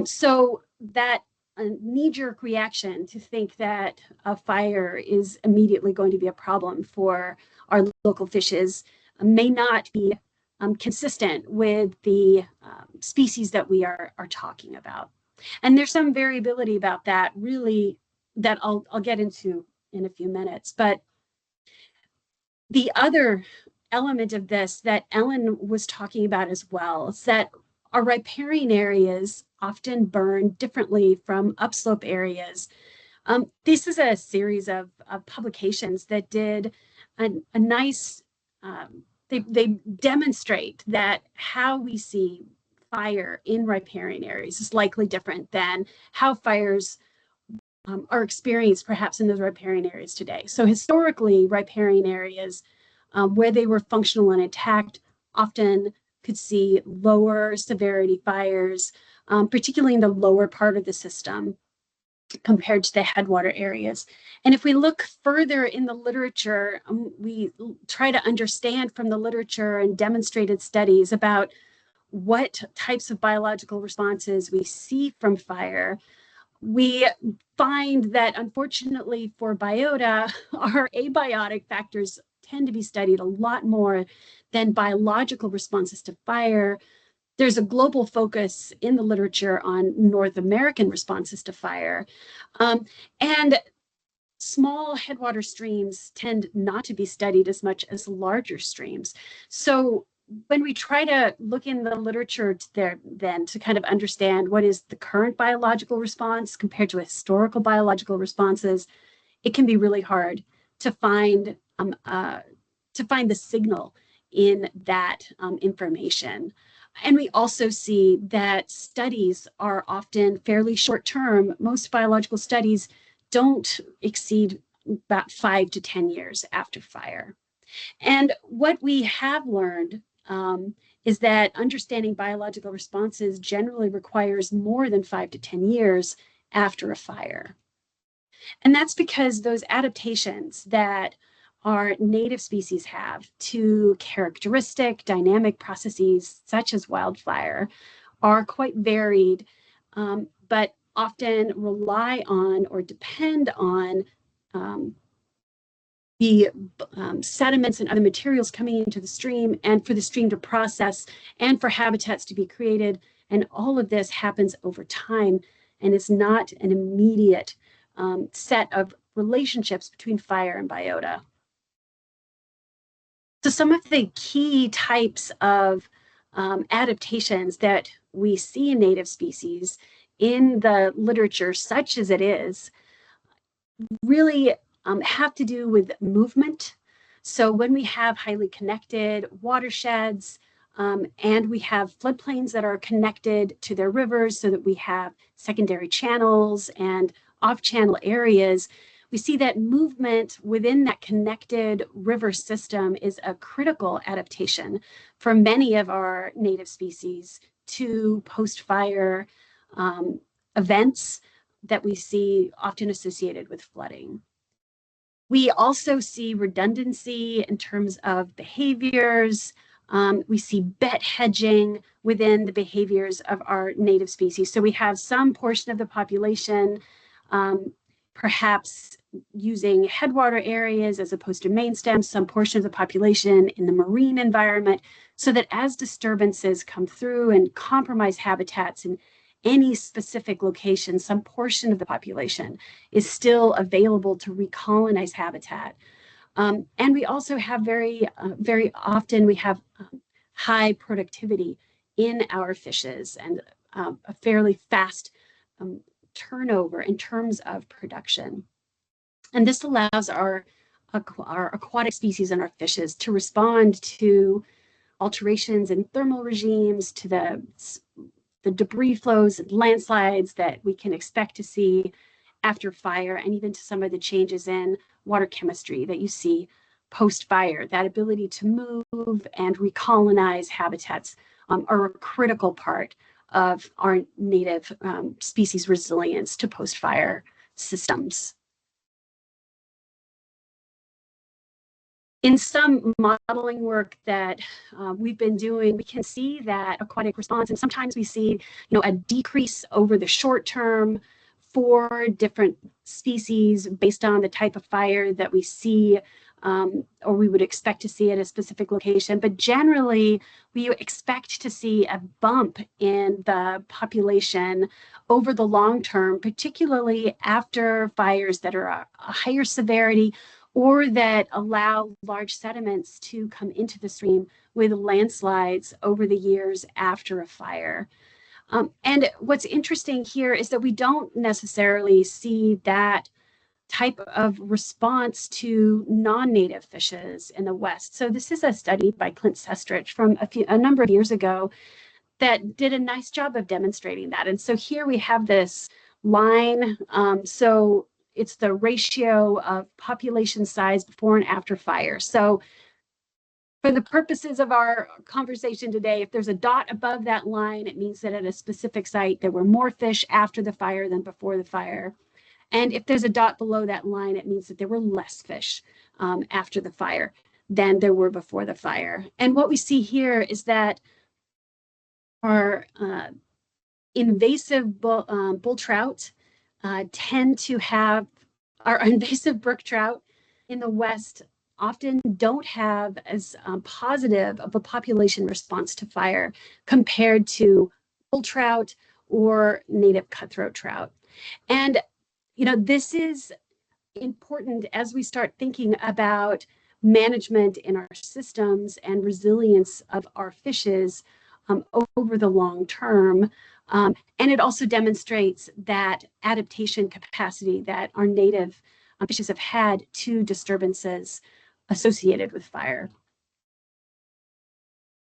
So that a knee-jerk reaction to think that a fire is immediately going to be a problem for our local fishes may not be consistent with the species that we are talking about. And there's some variability about that, really, that I'll get into in a few minutes. But the other element of this that Ellen was talking about as well is that our riparian areas often burn differently from upslope areas. This is a series of publications that did a nice, they demonstrate that how we see fire in riparian areas is likely different than how fires are experienced perhaps in those riparian areas today. So historically, riparian areas where they were functional and intact, often could see lower severity fires, particularly in the lower part of the system compared to the headwater areas. And if we look further in the literature, we try to understand from the literature and demonstrated studies about what types of biological responses we see from fire. We find that unfortunately for biota, our abiotic factors tend to be studied a lot more than biological responses to fire. There's a global focus in the literature on North American responses to fire. And small headwater streams tend not to be studied as much as larger streams. So when we try to look in the literature then to kind of understand what is the current biological response compared to historical biological responses, it can be really hard to find the signal in that information. And we also see that studies are often fairly short term. Most biological studies don't exceed about 5 to 10 years after fire. And what we have learned is that understanding biological responses generally requires more than 5 to 10 years after a fire. And that's because those adaptations that our native species have to characteristic dynamic processes such as wildfire are quite varied, but often rely on or depend on the sediments and other materials coming into the stream and for the stream to process and for habitats to be created. And all of this happens over time and is not an immediate set of relationships between fire and biota. So some of the key types of adaptations that we see in native species in the literature, such as it is, really have to do with movement. So when we have highly connected watersheds and we have floodplains that are connected to their rivers so that we have secondary channels and off-channel areas, we see that movement within that connected river system is a critical adaptation for many of our native species to post-fire events that we see often associated with flooding. We also see redundancy in terms of behaviors. We see bet hedging within the behaviors of our native species. So we have some portion of the population perhaps using headwater areas as opposed to main stems, some portion of the population in the marine environment, so that as disturbances come through and compromise habitats in any specific location, some portion of the population is still available to recolonize habitat. And we also have very often we have high productivity in our fishes and a fairly fast turnover in terms of production. And this allows our aquatic species and our fishes to respond to alterations in thermal regimes, to the debris flows and landslides that we can expect to see after fire, and even to some of the changes in water chemistry that you see post-fire. That ability to move and recolonize habitats are a critical part of our native species resilience to post-fire systems. In some modeling work that we've been doing, we can see that aquatic response, and sometimes we see, a decrease over the short term for different species based on the type of fire that we see or we would expect to see at a specific location. But generally, we expect to see a bump in the population over the long term, particularly after fires that are a higher severity or that allow large sediments to come into the stream with landslides over the years after a fire. And what's interesting here is that we don't necessarily see that type of response to non-native fishes in the West. So this is a study by Clint Sestrich from a number of years ago that did a nice job of demonstrating that. And so here we have this line. So it's the ratio of population size before and after fire. So For the purposes of our conversation today, if there's a dot above that line, it means that at a specific site, there were more fish after the fire than before the fire. And if there's a dot below that line, it means that there were less fish after the fire than there were before the fire. And what we see here is that our invasive bull trout tend to have, our invasive brook trout in the West often don't have as positive of a population response to fire compared to bull trout or native cutthroat trout. And, you know, this is important as we start thinking about management in our systems and resilience of our fishes over the long term. And it also demonstrates that adaptation capacity that our native fishes have had to disturbances associated with fire.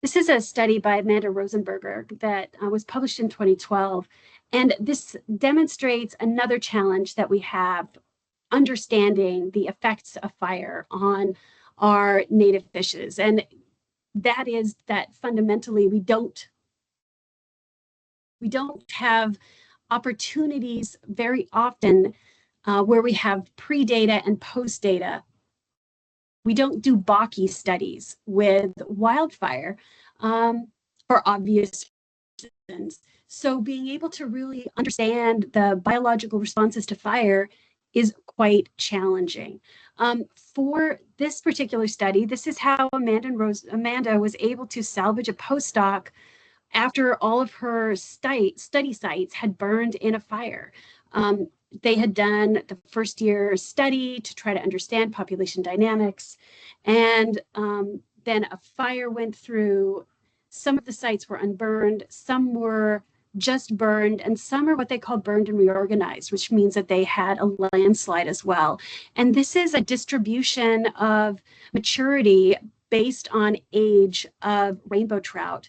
This is a study by Amanda Rosenberger that was published in 2012. And this demonstrates another challenge that we have understanding the effects of fire on our native fishes. And that is that fundamentally we don't have opportunities very often where we have pre-data and post-data. We don't do Baki studies with wildfire for obvious reasons. So being able to really understand the biological responses to fire is quite challenging. For this particular study, this is how Amanda was able to salvage a postdoc after all of her study sites had burned in a fire. They had done the first year study to try to understand population dynamics, and then a fire went through. Some of the sites were unburned, some were just burned, and some are what they call burned and reorganized, which means that they had a landslide as well. And this is a distribution of maturity based on age of rainbow trout.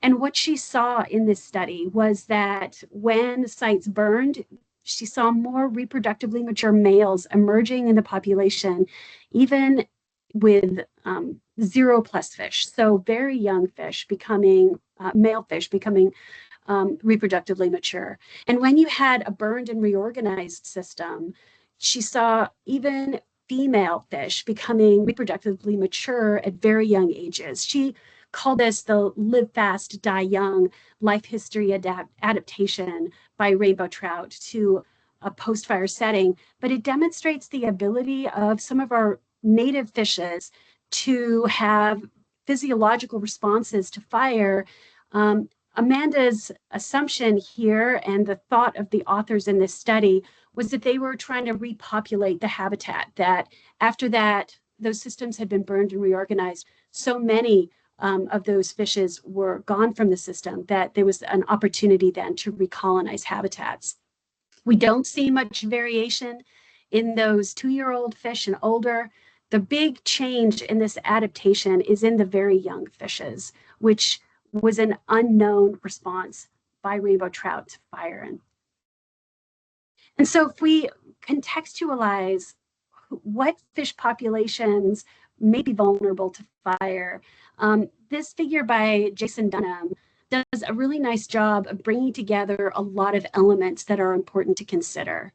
And what she saw in this study was that when sites burned, she saw more reproductively mature males emerging in the population, even with 0+ fish. So very young fish becoming, male fish becoming reproductively mature. And when you had a burned and reorganized system, she saw even female fish becoming reproductively mature at very young ages. She called this the live fast, die young life history adaptation by rainbow trout to a post-fire setting. But it demonstrates the ability of some of our native fishes to have physiological responses to fire. Amanda's assumption here and the thought of the authors in this study was that they were trying to repopulate the habitat, that after that, those systems had been burned and reorganized. So many of those fishes were gone from the system that there was an opportunity then to recolonize habitats. We don't see much variation in those 2-year-old fish and older. The big change in this adaptation is in the very young fishes, which was an unknown response by rainbow trout to fire. And so if we contextualize what fish populations may be vulnerable to fire, this figure by Jason Dunham does a really nice job of bringing together a lot of elements that are important to consider.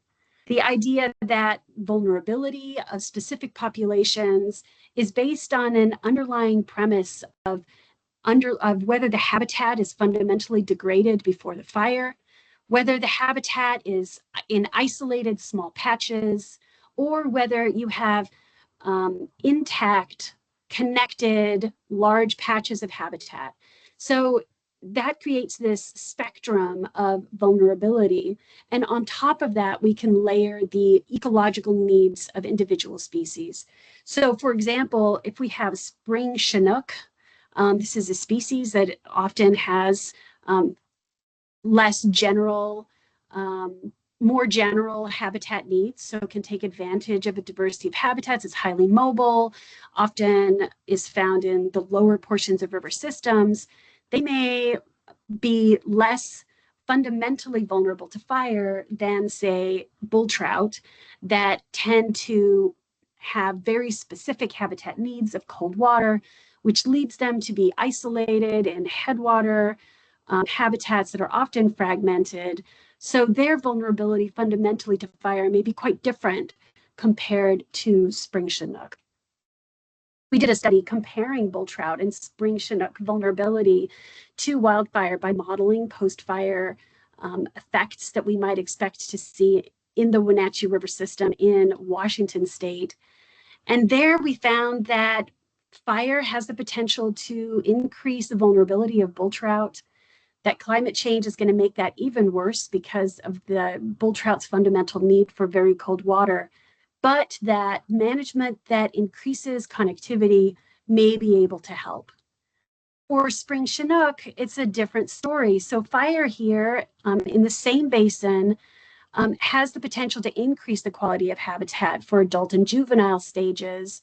The idea that vulnerability of specific populations is based on an underlying premise of whether the habitat is fundamentally degraded before the fire, whether the habitat is in isolated small patches, or whether you have intact, connected, large patches of habitat. So that creates this spectrum of vulnerability. And on top of that, we can layer the ecological needs of individual species. So for example, if we have spring Chinook, this is a species that often has less general, more general habitat needs, so it can take advantage of a diversity of habitats. It's highly mobile, often is found in the lower portions of river systems. They may be less fundamentally vulnerable to fire than, say, bull trout that tend to have very specific habitat needs of cold water, which leads them to be isolated in headwater habitats that are often fragmented. So their vulnerability fundamentally to fire may be quite different compared to spring Chinook. We did a study comparing bull trout and spring Chinook vulnerability to wildfire by modeling post-fire effects that we might expect to see in the Wenatchee River system in Washington state. And there we found that fire has the potential to increase the vulnerability of bull trout, that climate change is going to make that even worse because of the bull trout's fundamental need for very cold water, but that management that increases connectivity may be able to help. For spring Chinook, it's a different story. So fire here in the same basin has the potential to increase the quality of habitat for adult and juvenile stages,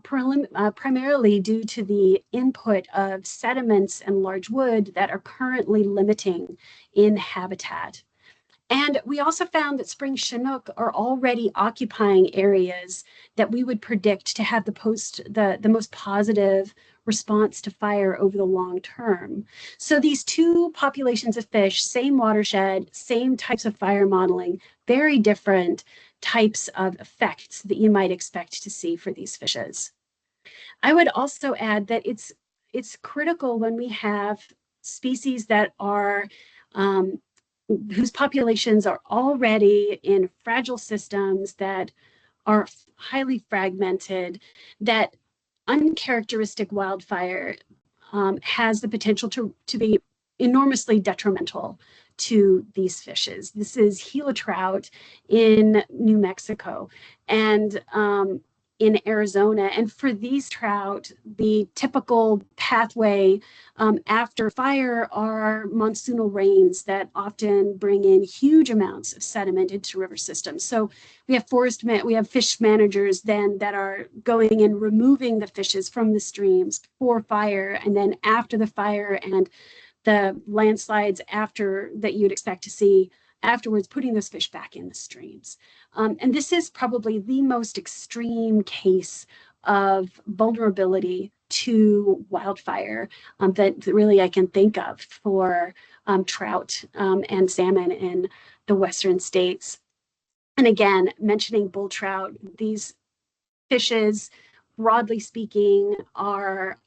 primarily due to the input of sediments and large wood that are currently limiting in habitat. And we also found that spring Chinook are already occupying areas that we would predict to have the most positive response to fire over the long term. So these two populations of fish, same watershed, same types of fire modeling, very different types of effects that you might expect to see for these fishes. I would also add that it's critical when we have species that are whose populations are already in fragile systems that are highly fragmented, that uncharacteristic wildfire has the potential to be enormously detrimental to these fishes. This is Gila trout in New Mexico and in Arizona. And for these trout, the typical pathway after fire are monsoonal rains that often bring in huge amounts of sediment into river systems. So we have fish managers then that are going and removing the fishes from the streams for fire, and then after the fire and the landslides after that you'd expect to see afterwards, putting those fish back in the streams. And this is probably the most extreme case of vulnerability to wildfire that really I can think of for trout and salmon in the western states. And again, mentioning bull trout, these fishes, broadly speaking, are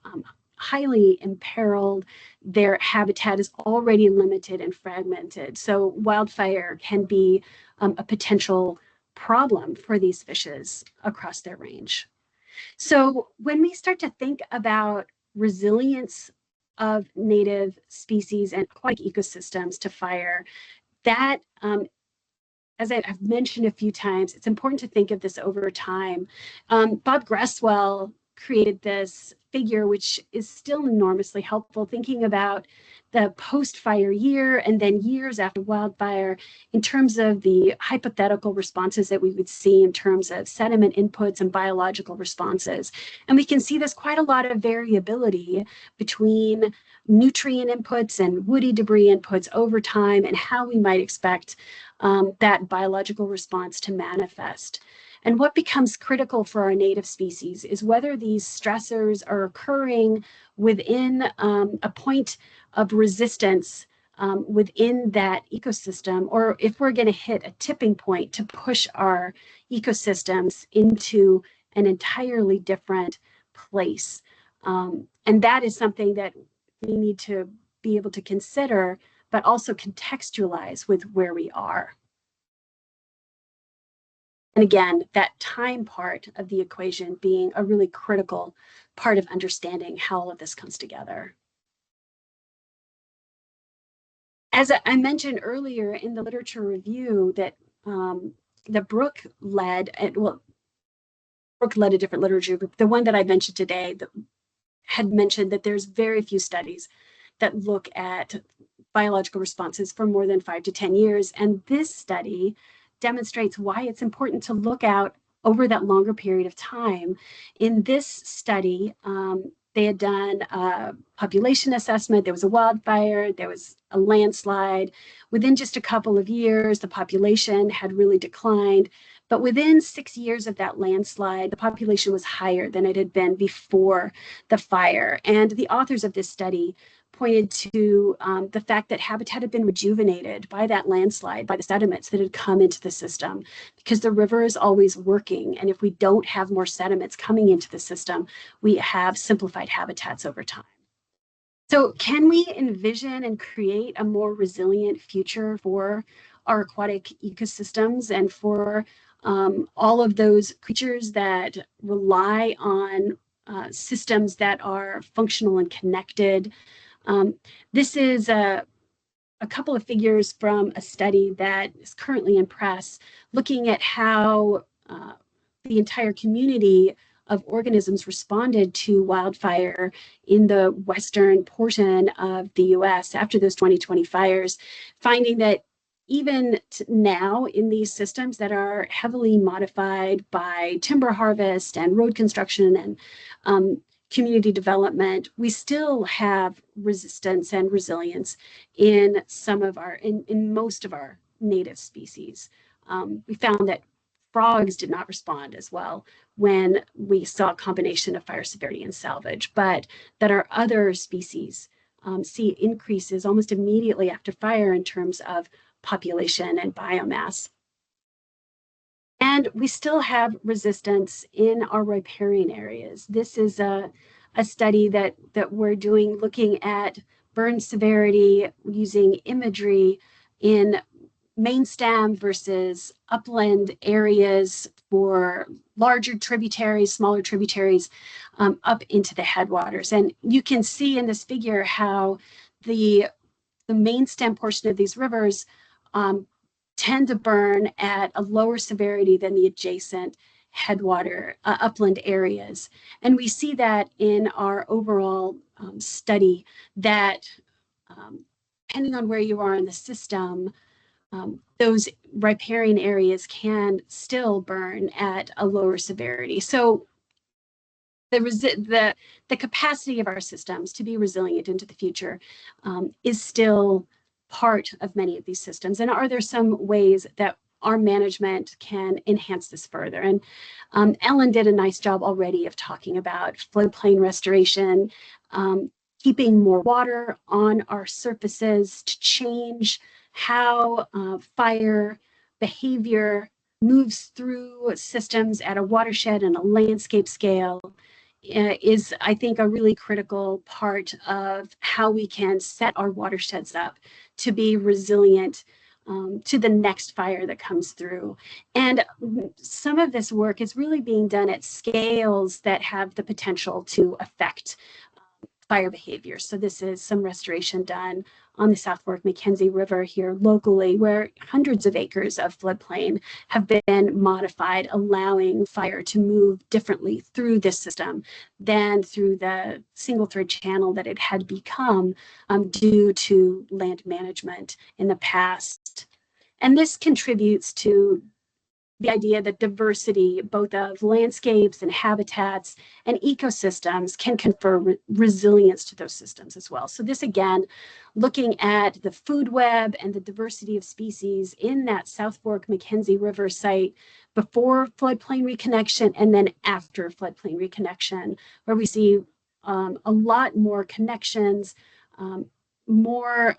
highly imperiled. Their habitat is already limited and fragmented. So wildfire can be a potential problem for these fishes across their range. So when we start to think about resilience of native species and aquatic ecosystems to fire, that as I've mentioned a few times, it's important to think of this over time. Bob Gresswell created this figure, which is still enormously helpful, thinking about the post-fire year and then years after wildfire in terms of the hypothetical responses that we would see in terms of sediment inputs and biological responses. And we can see there's quite a lot of variability between nutrient inputs and woody debris inputs over time and how we might expect that biological response to manifest. And what becomes critical for our native species is whether these stressors are occurring within a point of resistance within that ecosystem, or if we're going to hit a tipping point to push our ecosystems into an entirely different place. And that is something that we need to be able to consider, but also contextualize with where we are. And again, that time part of the equation being a really critical part of understanding how all of this comes together. As I mentioned earlier in the literature review that Brooke led, Brooke led a different literature group. The one that I mentioned today that had mentioned that there's very few studies that look at biological responses for more than 5 to 10 years. And this study demonstrates why it's important to look out over that longer period of time. In this study, they had done a population assessment. There was a wildfire, there was a landslide. Within just a couple of years, the population had really declined, But within 6 years of that landslide, the population was higher than it had been before the fire. And the authors of this study pointed to the fact that habitat had been rejuvenated by that landslide, by the sediments that had come into the system, because the river is always working. And if we don't have more sediments coming into the system, we have simplified habitats over time. So can we envision and create a more resilient future for our aquatic ecosystems and for all of those creatures that rely on systems that are functional and connected? This is a couple of figures from a study that is currently in press, looking at how the entire community of organisms responded to wildfire in the western portion of the US after those 2020 fires, finding that even now in these systems that are heavily modified by timber harvest and road construction and community development, we still have resistance and resilience in most of our native species. We found that frogs did not respond as well when we saw a combination of fire severity and salvage, but that our other species see increases almost immediately after fire in terms of population and biomass. And we still have resistance in our riparian areas. This is a study that we're doing, looking at burn severity using imagery in main stem versus upland areas for larger tributaries, smaller tributaries up into the headwaters. And you can see in this figure how the main stem portion of these rivers tend to burn at a lower severity than the adjacent headwater upland areas. And we see that in our overall study that depending on where you are in the system, those riparian areas can still burn at a lower severity. So the capacity of our systems to be resilient into the future is still part of many of these systems. And are there some ways that our management can enhance this further? And Ellen did a nice job already of talking about floodplain restoration, keeping more water on our surfaces to change how fire behavior moves through systems at a watershed and a landscape scale is, I think, a really critical part of how we can set our watersheds up to be resilient to the next fire that comes through. And some of this work is really being done at scales that have the potential to affect fire behavior. So this is some restoration done on the South Fork Mackenzie River here locally, where hundreds of acres of floodplain have been modified, allowing fire to move differently through this system than through the single thread channel that it had become due to land management in the past. And this contributes to the idea that diversity, both of landscapes and habitats and ecosystems, can confer resilience to those systems as well. So this, again, looking at the food web and the diversity of species in that South Fork Mackenzie River site before floodplain reconnection and then after floodplain reconnection, where we see a lot more connections, more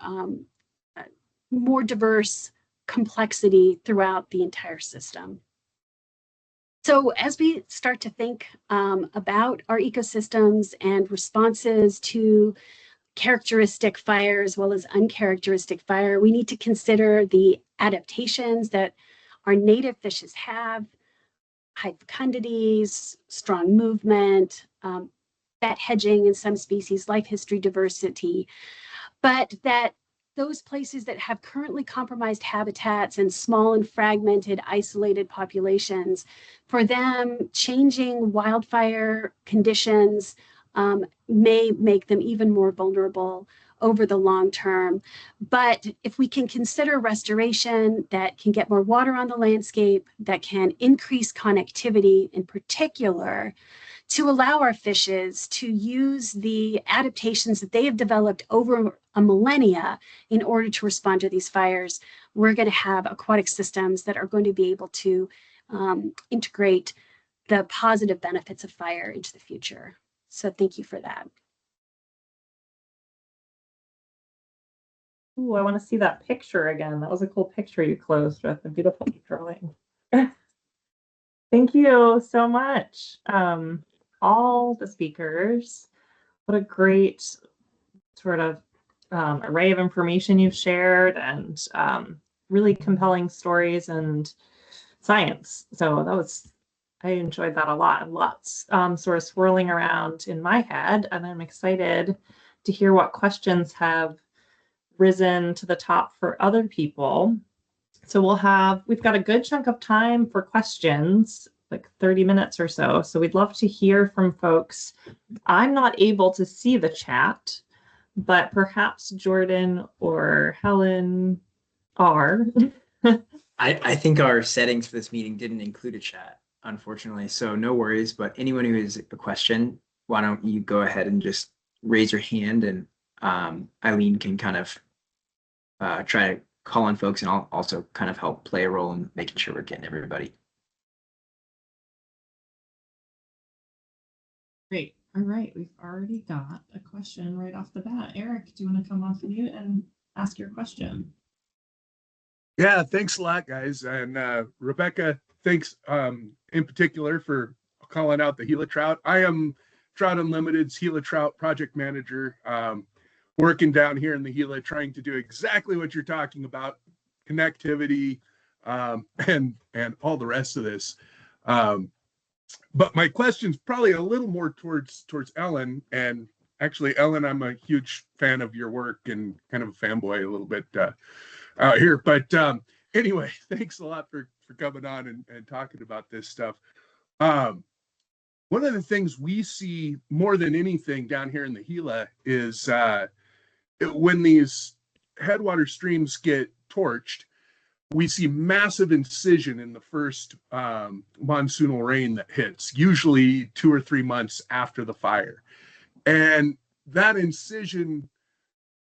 diverse complexity throughout the entire system. So as we start to think about our ecosystems and responses to characteristic fire as well as uncharacteristic fire, we need to consider the adaptations that our native fishes have, high fecundities, strong movement, fat hedging in some species, life history diversity, but that those places that have currently compromised habitats and small and fragmented, isolated populations, for them, changing wildfire conditions may make them even more vulnerable over the long term. But if we can consider restoration that can get more water on the landscape, that can increase connectivity in particular, to allow our fishes to use the adaptations that they have developed over a millennia in order to respond to these fires, we're going to have aquatic systems that are going to be able to integrate the positive benefits of fire into the future. So thank you for that. Ooh, I want to see that picture again. That was a cool picture you closed with, a beautiful drawing. Thank you so much. All the speakers, what a great sort of array of information you've shared, and really compelling stories and science. So I enjoyed that a lot, and lots sort of swirling around in my head, and I'm excited to hear what questions have risen to the top for other people. So we've got a good chunk of time for questions, like 30 minutes or so. So we'd love to hear from folks. I'm not able to see the chat, but perhaps Jordan or Helen are. I think our settings for this meeting didn't include a chat, unfortunately. So no worries, but anyone who has a question, why don't you go ahead and just raise your hand, and Eileen can kind of try to call on folks, and I'll also kind of help play a role in making sure we're getting everybody. Great. All right. We've already got a question right off the bat. Eric, do you want to come off mute and ask your question? Yeah, thanks a lot, guys. And Rebecca, thanks in particular for calling out the Gila trout. I am Trout Unlimited's Gila trout project manager, working down here in the Gila, trying to do exactly what you're talking about, connectivity, and all the rest of this. But my question's probably a little more towards Ellen. And actually, Ellen, I'm a huge fan of your work and kind of a fanboy a little bit out here. But anyway, thanks a lot for coming on and talking about this stuff. One of the things we see more than anything down here in the Gila is when these headwater streams get torched, we see massive incision in the first monsoonal rain that hits, usually 2 or 3 months after the fire. And that incision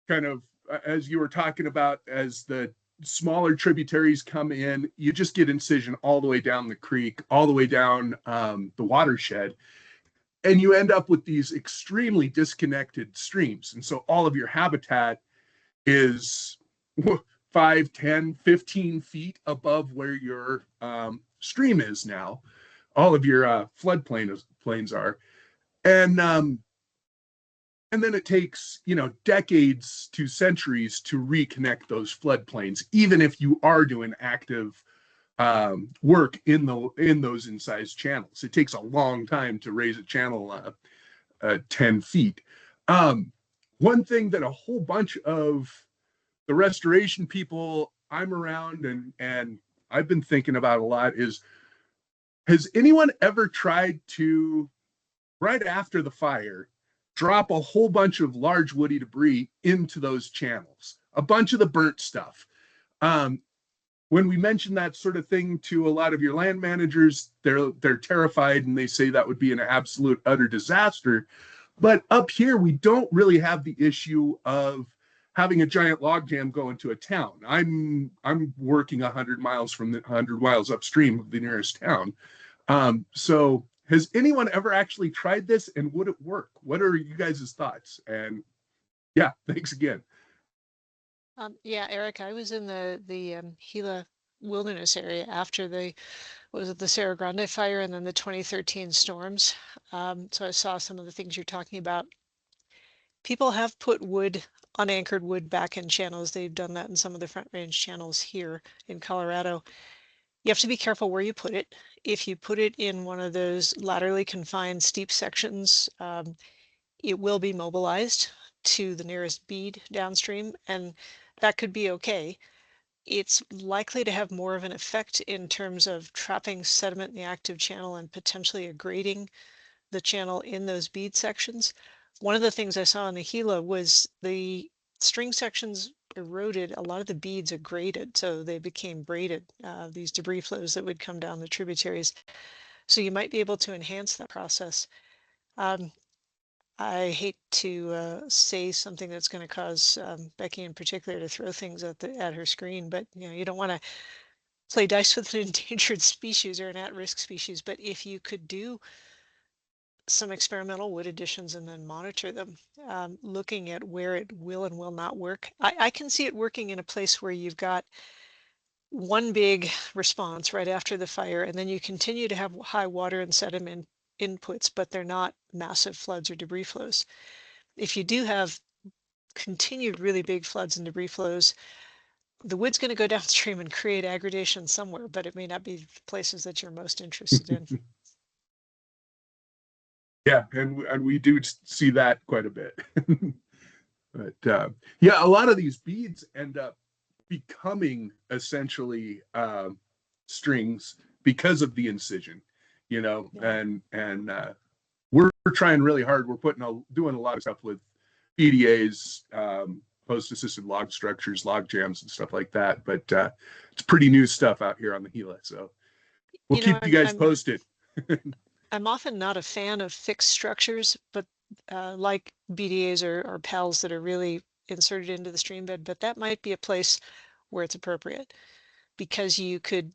kind of, as you were talking about, as the smaller tributaries come in, you just get incision all the way down the creek, all the way down the watershed. And you end up with these extremely disconnected streams. And so all of your habitat is 5, 10, 15 feet above where your stream is now. All of your floodplains are. And then it takes, decades to centuries to reconnect those floodplains, even if you are doing active work in those incised channels. It takes a long time to raise a channel 10 feet. One thing that a whole bunch of the restoration people I'm around and I've been thinking about a lot is, has anyone ever tried to, right after the fire, drop a whole bunch of large woody debris into those channels, a bunch of the burnt stuff? When we mention that sort of thing to a lot of your land managers, they're terrified and they say that would be an absolute utter disaster. But up here, we don't really have the issue of having a giant log jam go into a town. I'm working 100 miles upstream of the nearest town. So has anyone ever actually tried this, and would it work? What are you guys' thoughts? And yeah, thanks again. Yeah, Eric, I was in the Gila wilderness area after the Serra Grande fire and then the 2013 storms. So I saw some of the things you're talking about. People have put unanchored wood back in channels. They've done that in some of the Front Range channels here in Colorado. You have to be careful where you put it. If you put it in one of those laterally confined steep sections, it will be mobilized to the nearest bead downstream, and that could be okay. It's likely to have more of an effect in terms of trapping sediment in the active channel and potentially aggrading the channel in those bead sections. One of the things I saw in the Gila was the string sections eroded, a lot of the beads aggraded, so they became braided, these debris flows that would come down the tributaries. So you might be able to enhance that process. I hate to say something that's going to cause Becky in particular to throw things at her screen, but you don't want to play dice with an endangered species or an at-risk species, but if you could do some experimental wood additions and then monitor them, looking at where it will and will not work. I can see it working in a place where you've got one big response right after the fire, and then you continue to have high water and sediment inputs, but they're not massive floods or debris flows. If you do have continued really big floods and debris flows, the wood's going to go downstream and create aggradation somewhere, but it may not be the places that you're most interested in. Yeah, and we do see that quite a bit. But yeah, a lot of these beads end up becoming essentially strings because of the incision, you know. Yeah. And we're trying really hard. We're doing a lot of stuff with PDAs, post-assisted log structures, log jams, and stuff like that. But it's pretty new stuff out here on the Gila, so we'll keep you guys posted. I'm often not a fan of fixed structures, but like BDAs or PELs that are really inserted into the stream bed, but that might be a place where it's appropriate, because you can't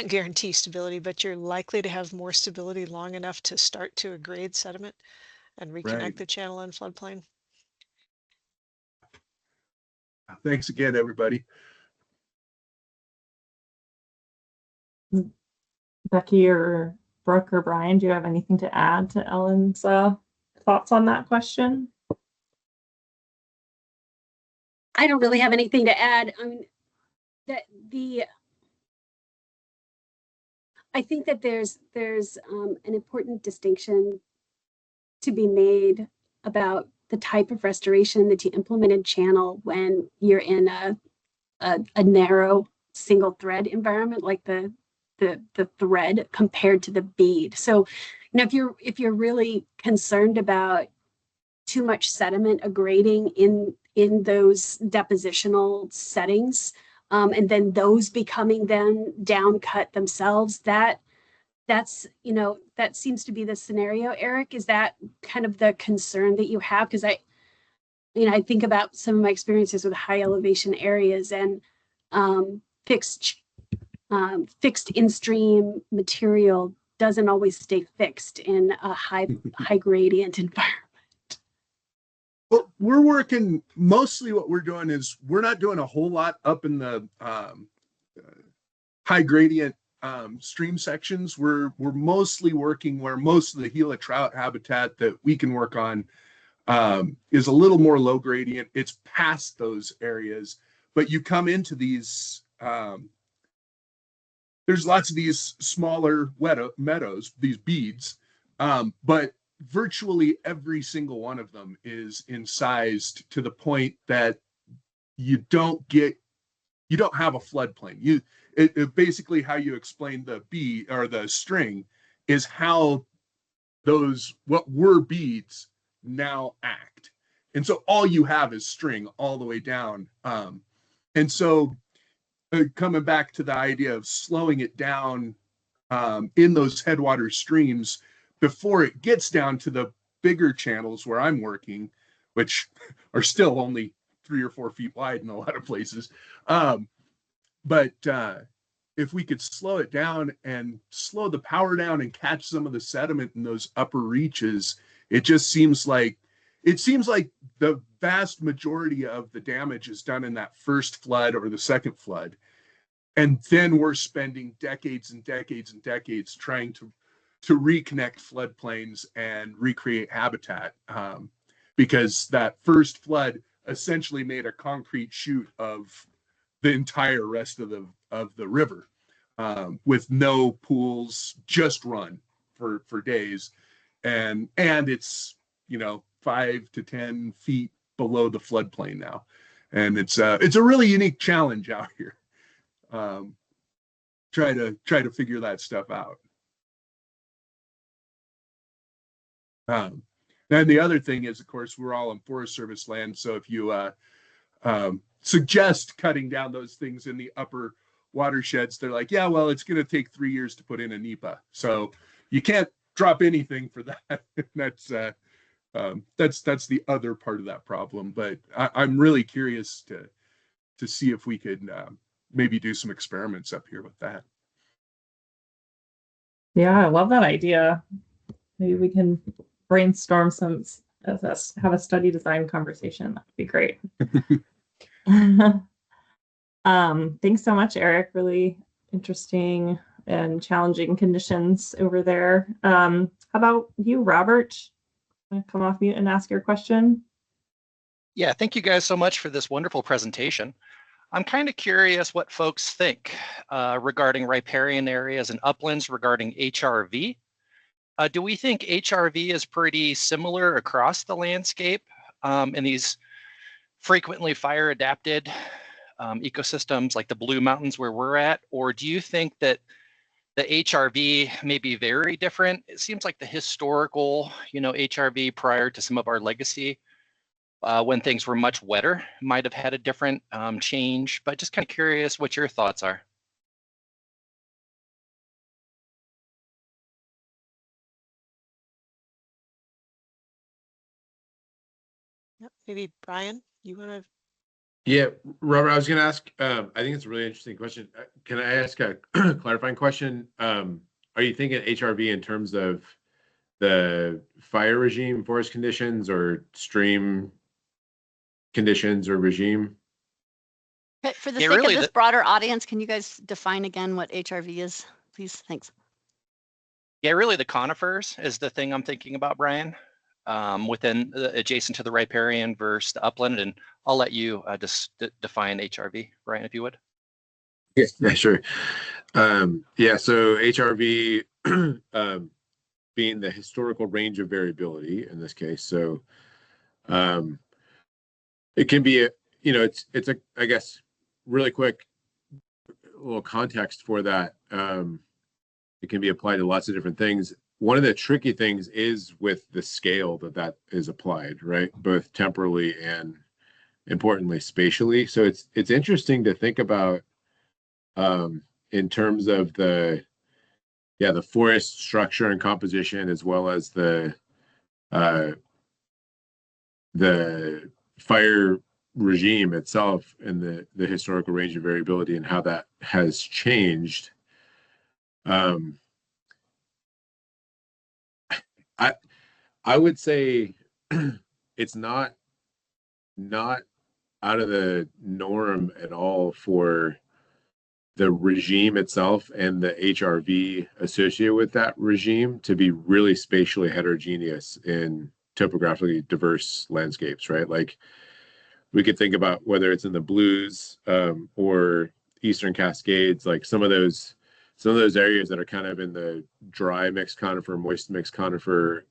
guarantee stability, but you're likely to have more stability long enough to start to aggrade sediment and reconnect the channel and floodplain. Thanks again, everybody. Becky or Brooke or Brian, do you have anything to add to Ellen's thoughts on that question? I don't really have anything to add. I mean, I think that there's an important distinction to be made about the type of restoration that you implement in channel when you're in a narrow single thread environment, like the thread compared to the bead. So, you know, if you're really concerned about too much sediment aggrading in those depositional settings, and then those becoming then down cut themselves, that's, you know, that seems to be the scenario. Eric, is that kind of the concern that you have? Because I think about some of my experiences with high elevation areas, and fixed in-stream material doesn't always stay fixed in a high gradient environment. Well, we're working, mostly what we're doing is we're not doing a whole lot up in the high gradient stream sections. We're mostly working where most of the Gila trout habitat that we can work on is a little more low gradient. It's past those areas, but you come into these, there's lots of these smaller meadows, these beads, but virtually every single one of them is incised to the point that you don't have a floodplain. It basically, how you explain the bead or the string is how those what were beads now act, and so all you have is string all the way down. And so coming back to the idea of slowing it down in those headwater streams before it gets down to the bigger channels where I'm working, which are still only 3 or 4 feet wide in a lot of places. But if we could slow it down and slow the power down and catch some of the sediment in those upper reaches, it seems like the vast majority of the damage is done in that first flood or the second flood. And then we're spending decades and decades and decades trying to reconnect floodplains and recreate habitat, because that first flood essentially made a concrete chute of the entire rest of the river, with no pools, just run for days, and it's 5 to 10 feet below the floodplain now, and it's a really unique challenge out here. Try to figure that stuff out. And the other thing is, of course, we're all on Forest Service land. So if you suggest cutting down those things in the upper watersheds, they're like, yeah, well, it's going to take 3 years to put in a NEPA. So you can't drop anything for that. That's the other part of that problem. But I'm really curious to see if we could maybe do some experiments up here with that. Yeah, I love that idea. Maybe we can brainstorm have a study design conversation. That would be great. Thanks so much, Eric. Really interesting and challenging conditions over there. How about you, Robert? Come off mute and ask your question. Yeah, thank you guys so much for this wonderful presentation. I'm kind of curious what folks think regarding riparian areas and uplands regarding HRV. Do we think HRV is pretty similar across the landscape in these frequently fire adapted ecosystems like the Blue Mountains where we're at? Or do you think that the HRV may be very different? It seems like the historical, HRV prior to some of our legacy when things were much wetter might have had a different change, but just kind of curious what your thoughts are. Yep. Maybe Brian, you want to? Yeah, Robert, I was going to ask, I think it's a really interesting question. Can I ask a clarifying question? Are you thinking HRV in terms of the fire regime, forest conditions, or stream conditions or regime? For the sake of this broader audience, can you guys define again what HRV is, please? Thanks. Yeah, really the conifers is the thing I'm thinking about, Brian, within adjacent to the riparian versus the upland. And I'll let you just define HRV, Brian, if you would. Yeah, sure. Yeah, so HRV being the historical range of variability in this case. So it can be it's a, I guess, really quick little context for that. It can be applied to lots of different things. One of the tricky things is with the scale that is applied, right? Both temporally and importantly spatially. So it's interesting to think about in terms of the forest structure and composition, as well as the fire regime itself and the historical range of variability and how that has changed. I would say it's not out of the norm at all for the regime itself and the HRV associated with that regime to be really spatially heterogeneous in topographically diverse landscapes, right? Like we could think about whether it's in the Blues or Eastern Cascades, like some of those areas that are kind of in the dry mixed conifer, moist mixed conifer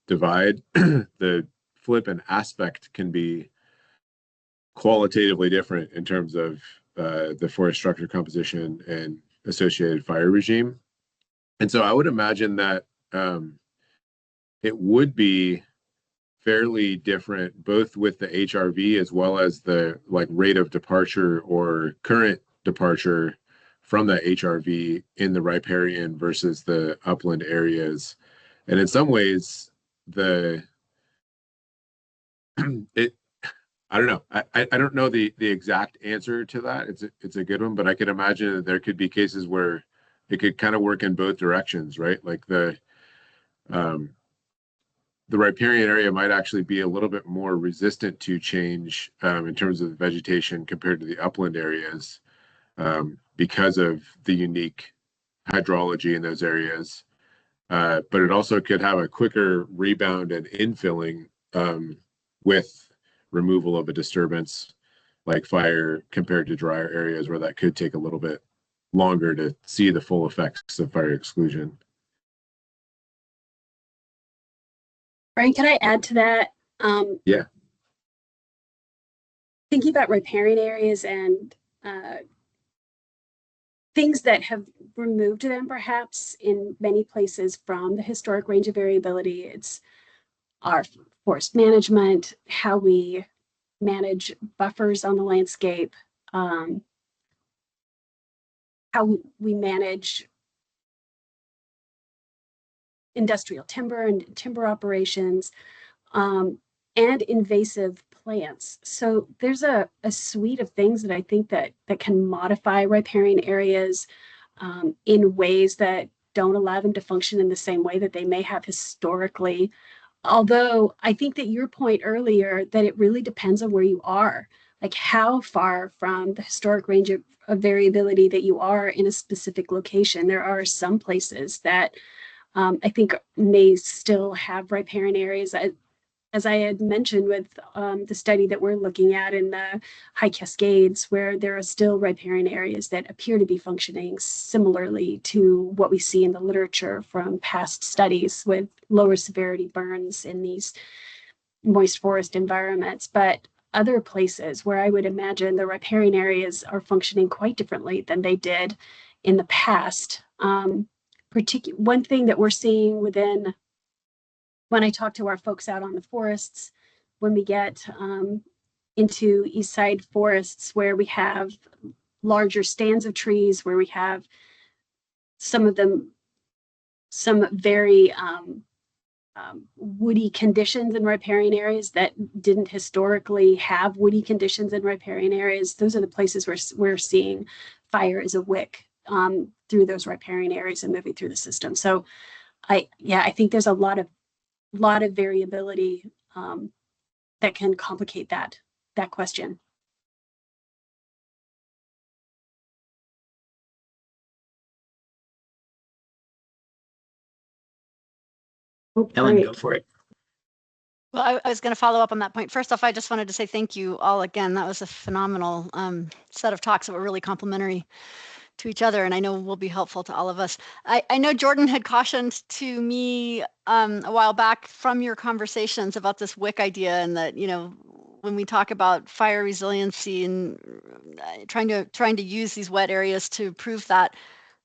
divide, the flip and aspect can be qualitatively different in terms of the forest structure composition and associated fire regime. And so I would imagine that it would be fairly different, both with the HRV as well as the rate of departure or current departure from the HRV in the riparian versus the upland areas. And in some ways, I don't know. I don't know the exact answer to that. It's a good one, but I could imagine that there could be cases where it could kind of work in both directions, right? Like the riparian area might actually be a little bit more resistant to change in terms of vegetation compared to the upland areas because of the unique hydrology in those areas. But it also could have a quicker rebound and infilling with removal of a disturbance like fire compared to drier areas where that could take a little bit longer to see the full effects of fire exclusion. Brian, can I add to that? Yeah. Thinking about riparian areas and things that have removed them perhaps in many places from the historic range of variability. It's our forest management, how we manage buffers on the landscape, how we manage industrial timber and timber operations, and invasive plants. So there's a suite of things that I think that can modify riparian areas in ways that don't allow them to function in the same way that they may have historically. Although I think that your point earlier, that it really depends on where you are, like how far from the historic range of variability that you are in a specific location. There are some places that I think may still have riparian areas. As I had mentioned with the study that we're looking at in the High Cascades, where there are still riparian areas that appear to be functioning similarly to what we see in the literature from past studies with lower severity burns in these moist forest environments. But other places where I would imagine the riparian areas are functioning quite differently than they did in the past. One thing that we're seeing within, when I talk to our folks out on the forests, when we get into east side forests where we have larger stands of trees, where we have some of them, some very woody conditions in riparian areas that didn't historically have woody conditions in riparian areas, those are the places where we're seeing fire as a wick through those riparian areas and moving through the system. So I think there's a lot of variability that can complicate that question. Ellen, go for it. Well, I was going to follow up on that point. First off, I just wanted to say thank you all again. That was a phenomenal set of talks that were really complementary to each other, and I know will be helpful to all of us. I know Jordan had cautioned to me a while back from your conversations about this wick idea, and that, you know, when we talk about fire resiliency and trying to use these wet areas to prove that,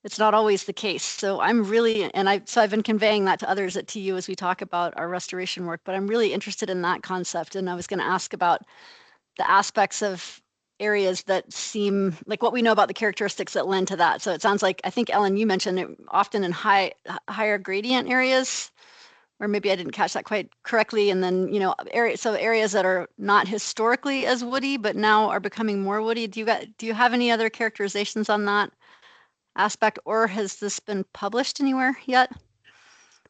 it's not always the case. So I'm really, I've been conveying that to others at TU as we talk about our restoration work, but I'm really interested in that concept. And I was going to ask about the aspects of areas that seem like what we know about the characteristics that lend to that. So it sounds like, I think Ellen, you mentioned it often in higher gradient areas, or maybe I didn't catch that quite correctly. And then, you know, areas that are not historically as woody, but now are becoming more woody. Do you have any other characterizations on that aspect, or has this been published anywhere yet?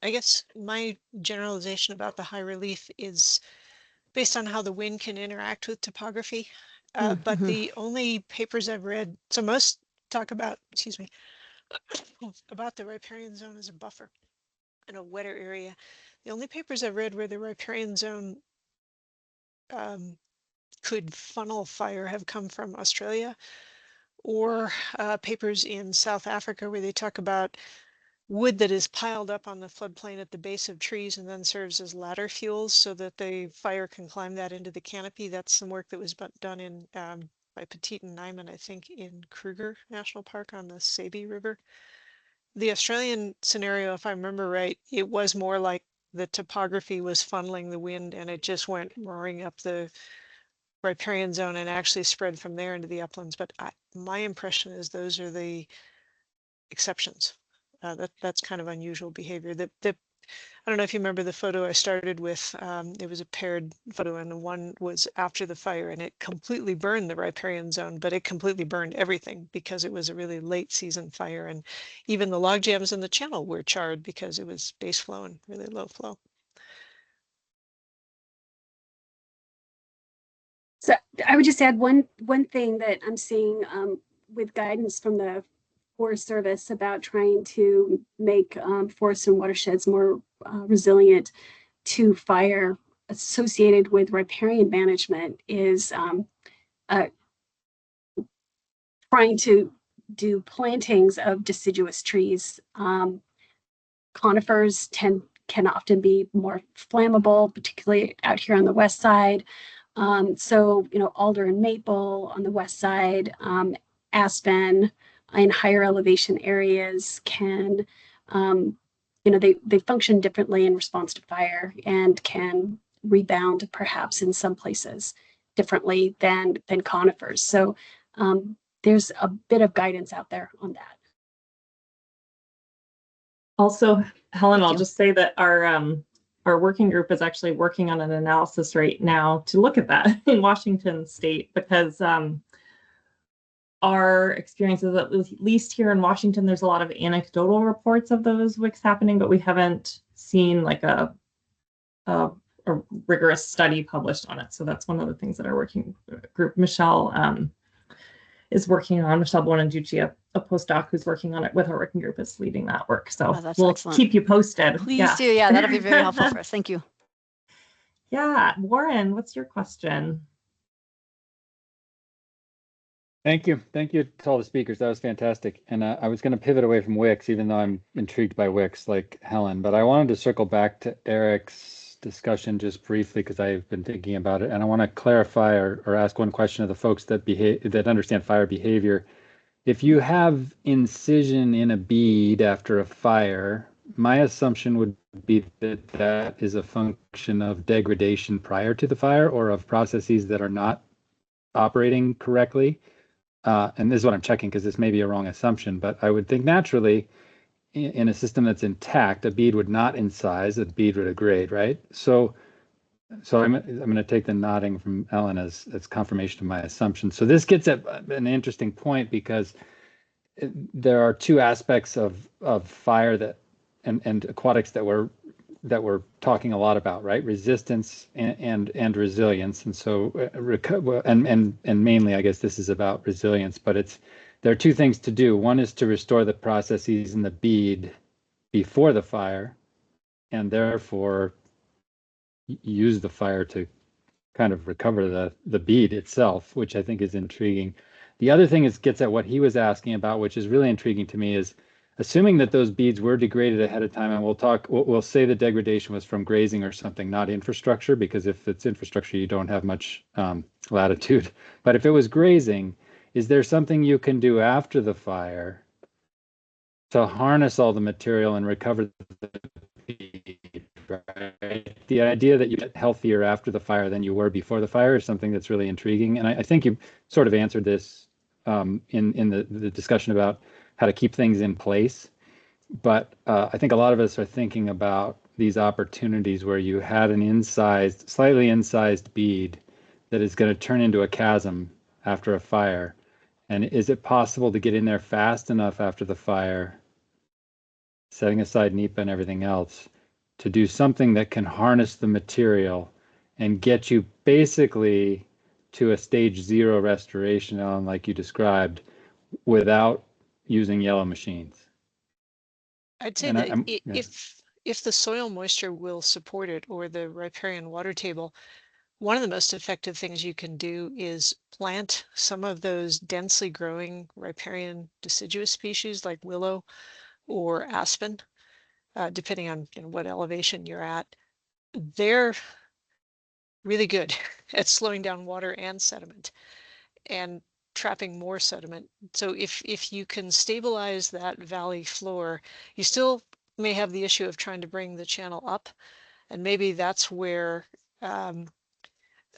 I guess my generalization about the high relief is based on how the wind can interact with topography. But the only papers I've read, so most talk about, excuse me, about the riparian zone as a buffer in a wetter area. The only papers I've read where the riparian zone could funnel fire have come from Australia, or papers in South Africa where they talk about wood that is piled up on the floodplain at the base of trees and then serves as ladder fuels so that the fire can climb that into the canopy. That's some work that was done in by Petit and Nyman, I think, in Kruger National Park on the Sabi River. The Australian scenario, if I remember right, it was more like the topography was funneling the wind and it just went roaring up the riparian zone and actually spread from there into the uplands. But my impression is those are the exceptions. That's kind of unusual behavior. I don't know if you remember the photo I started with. It was a paired photo, and one was after the fire, and it completely burned the riparian zone, but it completely burned everything because it was a really late season fire, and even the log jams in the channel were charred because it was base flow and really low flow. So I would just add one thing that I'm seeing with guidance from the Forest Service about trying to make forests and watersheds more resilient to fire associated with riparian management is trying to do plantings of deciduous trees. Conifers can often be more flammable, particularly out here on the west side. So, you know, alder and maple on the west side, aspen in higher elevation areas can, you know, they function differently in response to fire and can rebound perhaps in some places differently than conifers. So there's a bit of guidance out there on that. Also, Helen, I'll just say that our our working group is actually working on an analysis right now to look at that in Washington state, because our experiences, at least here in Washington, there's a lot of anecdotal reports of those wicks happening, but we haven't seen like a rigorous study published on it. So that's one of the things that our working group, Michelle, is working on. Michelle Buonanducci, a postdoc who's working on it with our working group, is leading that work. So we'll excellent. Keep you posted. Please do. Yeah, that'll be very helpful for us. Thank you. Yeah. Warren, what's your question? Thank you. Thank you to all the speakers. That was fantastic. And I was going to pivot away from wicks, even though I'm intrigued by wicks like Helen, but I wanted to circle back to Eric's discussion just briefly because I've been thinking about it. And I want to clarify or ask one question of the folks that understand fire behavior. If you have incision in a bead after a fire, my assumption would be that that is a function of degradation prior to the fire or of processes that are not operating correctly. And this is what I'm checking because this may be a wrong assumption, but I would think naturally in a system that's intact, a bead would not incise, a bead would degrade, right? So I'm going to take the nodding from Ellen as confirmation of my assumption. So this gets at an interesting point because there are two aspects of fire that and aquatics that we're talking a lot about, right? Resistance and resilience. And so and mainly, I guess this is about resilience, but there are two things to do. One is to restore the processes in the bead before the fire, and therefore use the fire to kind of recover the bead itself, which I think is intriguing. The other thing gets at what he was asking about, which is really intriguing to me, is assuming that those beads were degraded ahead of time, and we'll say the degradation was from grazing or something, not infrastructure, because if it's infrastructure, you don't have much latitude. But if it was grazing, is there something you can do after the fire to harness all the material and recover the bead, right? The idea that you get healthier after the fire than you were before the fire is something that's really intriguing. And I think you sort of answered this in the discussion about how to keep things in place. But I think a lot of us are thinking about these opportunities where you had an slightly incised bead that is going to turn into a chasm after a fire. And is it possible to get in there fast enough after the fire, setting aside NEPA and everything else, to do something that can harness the material and get you basically to a stage 0 restoration, like you described, without using yellow machines? I'd say that if the soil moisture will support it, or the riparian water table, one of the most effective things you can do is plant some of those densely growing riparian deciduous species like willow or aspen, depending on what elevation you're at. They're really good at slowing down water and sediment and trapping more sediment. So if you can stabilize that valley floor, you still may have the issue of trying to bring the channel up. And maybe that's where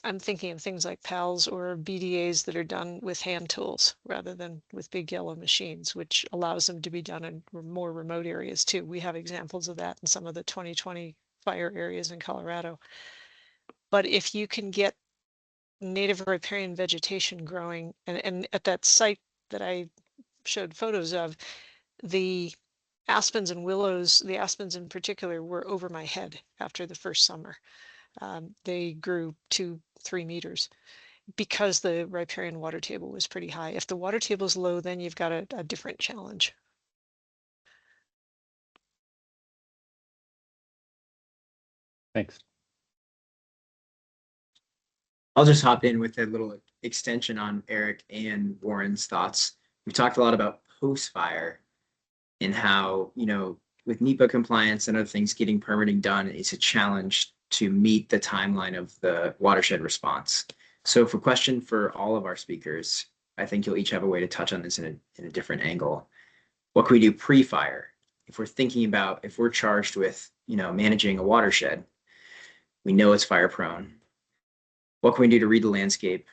I'm thinking of things like PALs or BDAs that are done with hand tools rather than with big yellow machines, which allows them to be done in more remote areas too. We have examples of that in some of the 2020 fire areas in Colorado. But if you can get native riparian vegetation growing, and at that site that I showed photos of, the aspens and willows, the aspens in particular, were over my head after the first summer. They grew 2-3 meters because the riparian water table was pretty high. If the water table is low, then you've got a different challenge. Thanks. I'll just hop in with a little extension on Eric and Warren's thoughts. We talked a lot about post-fire and how, with NEPA compliance and other things, getting permitting done is a challenge to meet the timeline of the watershed response. So for question for all of our speakers, I think you'll each have a way to touch on this in a different angle. What can we do pre-fire? If we're thinking about, if we're charged with, managing a watershed, we know it's fire prone. What can we do to read the landscape?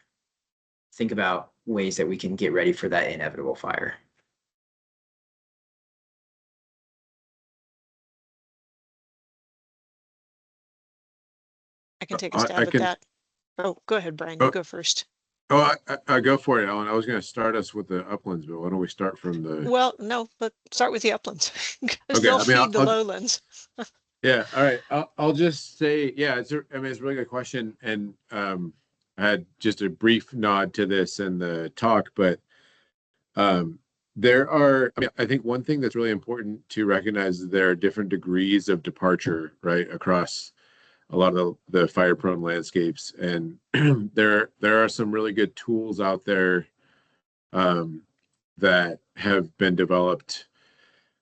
Think about ways that we can get ready for that inevitable fire. I can take a I stab at can- that. Oh, go ahead, Brian. Oh. You go first. Oh, I go for it, Ellen. I was going to start us with the uplands, but why don't we start from the? Well, no, but start with the uplands because Okay, they'll I mean, feed the lowlands. Yeah, all right. I'll just say, yeah, it's a really good question, and I had just a brief nod to this in the talk, but there are. I mean, I think one thing that's really important to recognize is there are different degrees of departure, right, across a lot of the fire-prone landscapes, and there are some really good tools out there that have been developed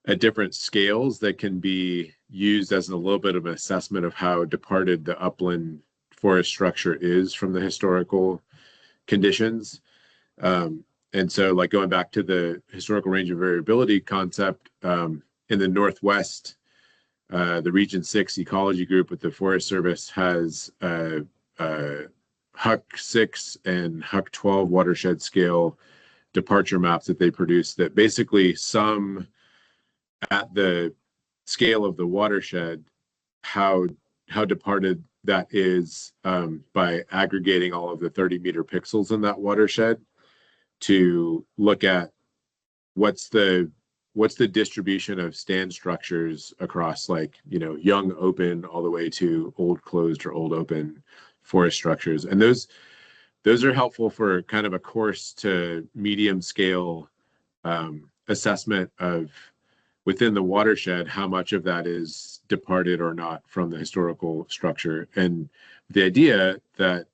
at different scales that can be used as a little bit of an assessment of how departed the upland forest structure is from the historical conditions. And so, like going back to the historical range of variability concept, in the Northwest, the Region 6 ecology group with the Forest Service has HUC 6 and HUC 12 watershed scale departure maps that they produce that basically sum at the scale of the watershed how departed that is, by aggregating all of the 30-meter pixels in that watershed to look at what's the distribution of stand structures across, like, young open all the way to old closed or old open forest structures. And those are helpful for kind of a coarse to medium scale assessment of within the watershed, how much of that is departed or not from the historical structure. And the idea that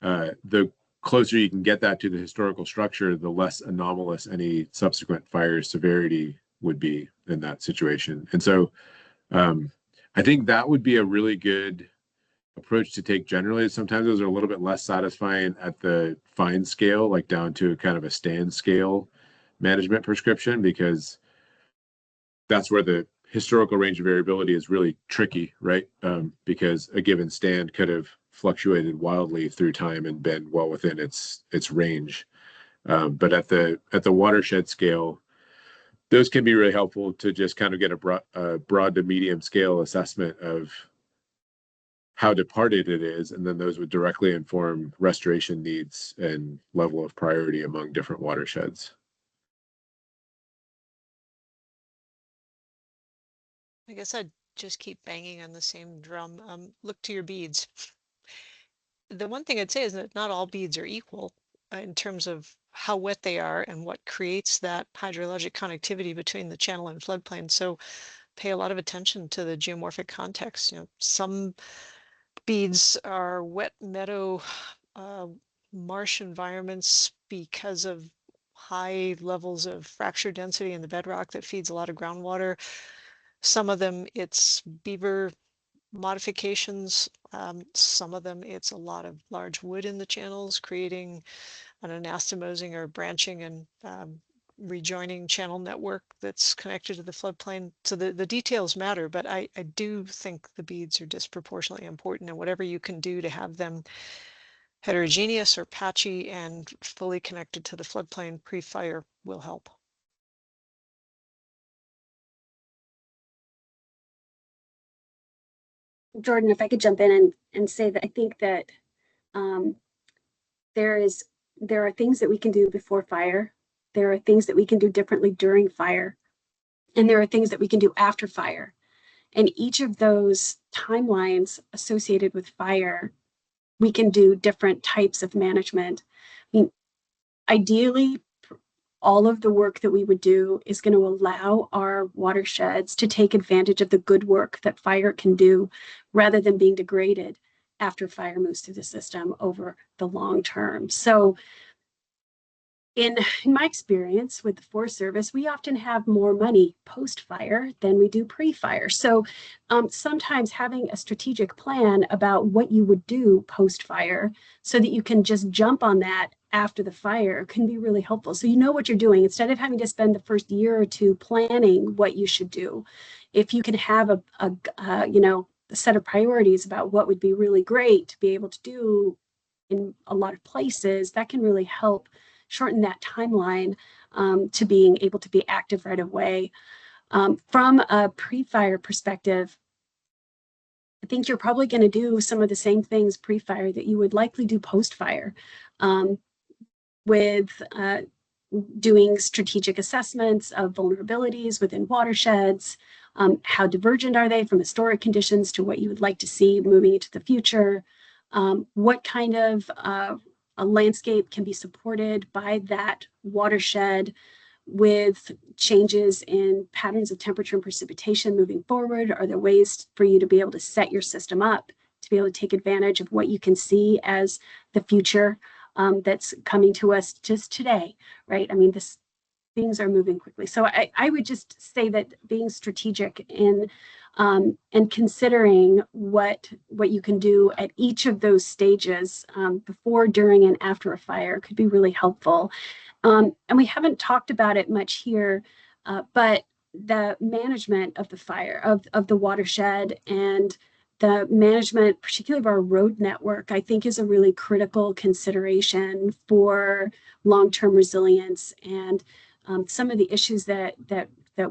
the closer you can get that to the historical structure, the less anomalous any subsequent fire severity would be in that situation. And so I think that would be a really good approach to take generally. Sometimes those are a little bit less satisfying at the fine scale, like down to kind of a stand scale management prescription, because that's where the historical range of variability is really tricky, right? Because a given stand could have fluctuated wildly through time and been well within its range. But at the watershed scale, those can be really helpful to just kind of get a broad to medium scale assessment of how departed it is, and then those would directly inform restoration needs and level of priority among different watersheds. I guess I'd just keep banging on the same drum. Look to your beads. The one thing I'd say is that not all beads are equal in terms of how wet they are and what creates that hydrologic connectivity between the channel and floodplain. So pay a lot of attention to the geomorphic context. Some beads are wet meadow, marsh environments because of high levels of fracture density in the bedrock that feeds a lot of groundwater. Some of them it's beaver modifications. Some of them it's a lot of large wood in the channels, creating an anastomosing or branching and rejoining channel network that's connected to the floodplain. So the details matter, but I do think the beads are disproportionately important, and whatever you can do to have them heterogeneous or patchy and fully connected to the floodplain pre-fire will help. Jordan, if I could jump in and say that I think that there are things that we can do before fire. There are things that we can do differently during fire. And there are things that we can do after fire. And each of those timelines associated with fire, we can do different types of management. I mean, ideally, all of the work that we would do is going to allow our watersheds to take advantage of the good work that fire can do, rather than being degraded after fire moves through the system over the long term. So in my experience with the Forest Service, we often have more money post-fire than we do pre-fire. So sometimes having a strategic plan about what you would do post-fire so that you can just jump on that after the fire can be really helpful. So you know what you're doing instead of having to spend the first year or two planning what you should do. If you can have a set of priorities about what would be really great to be able to do in a lot of places, that can really help shorten that timeline to being able to be active right away. From a pre-fire perspective, I think you're probably going to do some of the same things pre-fire that you would likely do post-fire, with doing strategic assessments of vulnerabilities within watersheds. How divergent are they from historic conditions to what you would like to see moving into the future? What kind of a landscape can be supported by that watershed with changes in patterns of temperature and precipitation moving forward? Are there ways for you to be able to set your system up to be able to take advantage of what you can see as the future that's coming to us just today, right? I mean, things are moving quickly. So I would just say that being strategic in and considering what you can do at each of those stages before, during, and after a fire could be really helpful. And we haven't talked about it much here, but the management of the fire, of the watershed, and the management, particularly of our road network, I think is a really critical consideration for long-term resilience. And some of the issues that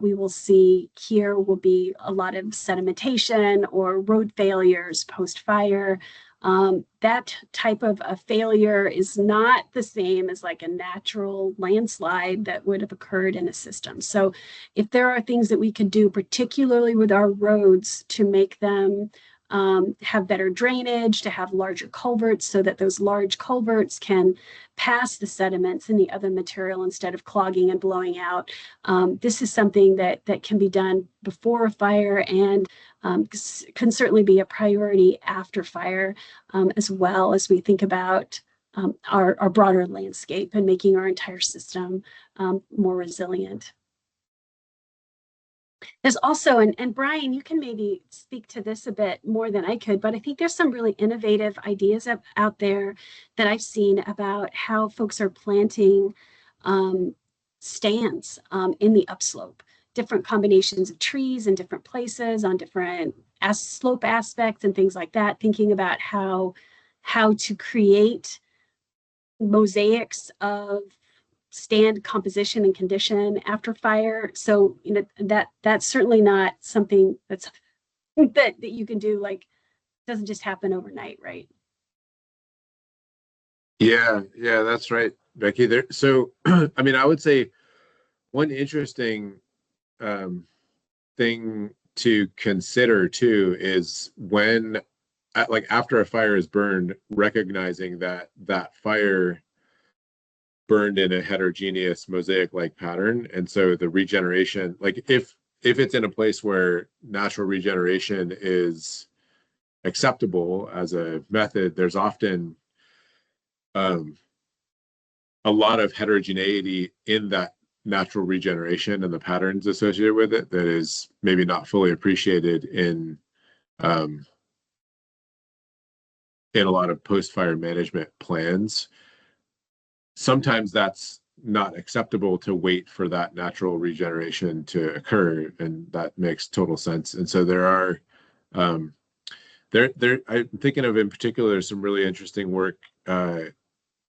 we will see here will be a lot of sedimentation or road failures post-fire. That type of a failure is not the same as like a natural landslide that would have occurred in a system. So if there are things that we could do, particularly with our roads, to make them have better drainage, to have larger culverts so that those large culverts can pass the sediments and the other material instead of clogging and blowing out. This is something that can be done before a fire and can certainly be a priority after fire, as well as we think about our broader landscape and making our entire system more resilient. There's also, and Brian, you can maybe speak to this a bit more than I could, but I think there's some really innovative ideas out there that I've seen about how folks are planting stands in the upslope, different combinations of trees in different places on different slope aspects and things like that, thinking about how to create mosaics of stand composition and condition after fire. So that's certainly not something that you can do, like, doesn't just happen overnight, right? Yeah, that's right, Becky. So I mean, I would say one interesting thing to consider too is when, like, after a fire is burned, recognizing that fire burned in a heterogeneous mosaic-like pattern, and so the regeneration, like if it's in a place where natural regeneration is acceptable as a method, there's often a lot of heterogeneity in that natural regeneration and the patterns associated with it that is maybe not fully appreciated in a lot of post-fire management plans. Sometimes that's not acceptable to wait for that natural regeneration to occur, and that makes total sense. And so there are I'm thinking of, in particular, some really interesting work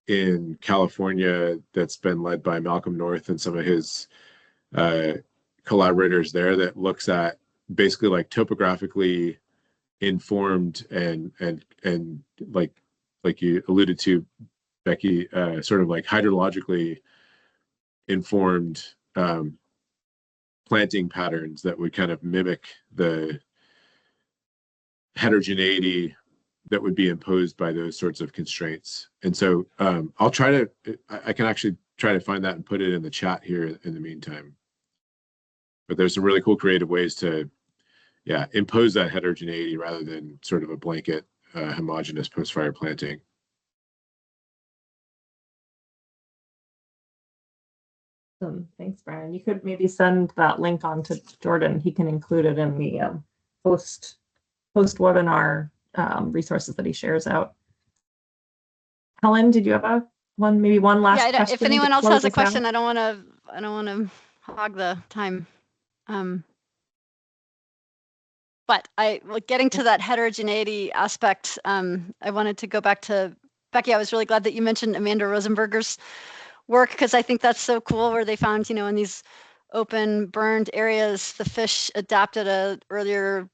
in California that's been led by Malcolm North and some of his collaborators there, that looks at basically like topographically informed and like you alluded to, Becky, sort of like hydrologically informed planting patterns that would kind of mimic the heterogeneity that would be imposed by those sorts of constraints. And so I can actually try to find that and put it in the chat here in the meantime. But there's some really cool creative ways to, impose that heterogeneity rather than sort of a blanket homogeneous post-fire planting. Thanks, Brian. You could maybe send that link on to Jordan. He can include it in the post webinar resources that he shares out. Helen, did you have maybe one last question? If anyone else has a question, I don't want to hog the time. But getting to that heterogeneity aspect, I wanted to go back to Becky. I was really glad that you mentioned Amanda Rosenberger's work, because I think that's so cool, where they found, in these open burned areas, the fish adapted a earlier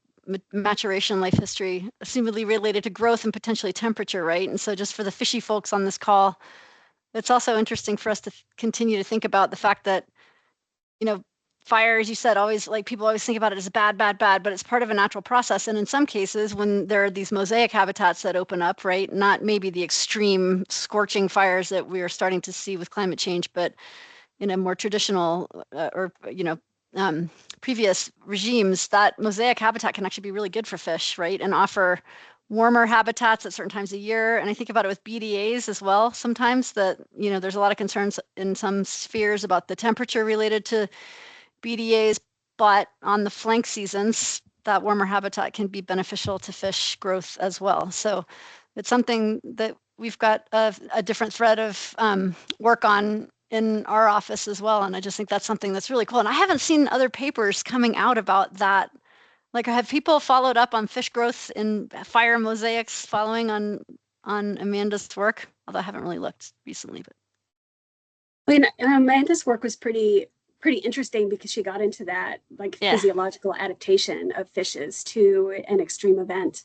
maturation, life history, assumedly related to growth and potentially temperature, right? And so just for the fishy folks on this call, it's also interesting for us to continue to think about the fact that, you know, fire, as you said, always, like, people always think about it as bad, but it's part of a natural process. And in some cases, when there are these mosaic habitats that open up, right, not maybe the extreme scorching fires that we are starting to see with climate change, but in a more traditional previous regimes, that mosaic habitat can actually be really good for fish, right, and offer warmer habitats at certain times of year. And I think about it with BDAs as well sometimes, that, you know, there's a lot of concerns in some spheres about the temperature related to BDAs, but on the flank seasons, that warmer habitat can be beneficial to fish growth as well. So it's something that we've got a different thread of work on in our office as well. And I just think that's something that's really cool. And I haven't seen other papers coming out about that. Like, have people followed up on fish growth in fire mosaics following on Amanda's work? Although I haven't really looked recently. But I mean, Amanda's work was pretty interesting because she got into that, like, physiological adaptation of fishes to an extreme event.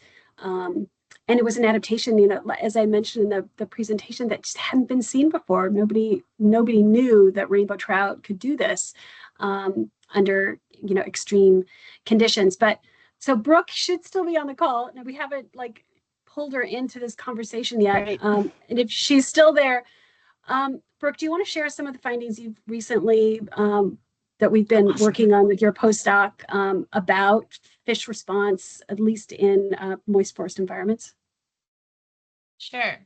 And it was an adaptation, you know, as I mentioned in the presentation, that just hadn't been seen before. Nobody knew that rainbow trout could do this under, you know, extreme conditions. But so Brooke should still be on the call. Now, we haven't, like, pulled her into this conversation yet. Right. And if she's still there, Brooke, do you want to share some of the findings you've recently that we've been working on with your postdoc about fish response, at least in moist forest environments? Sure.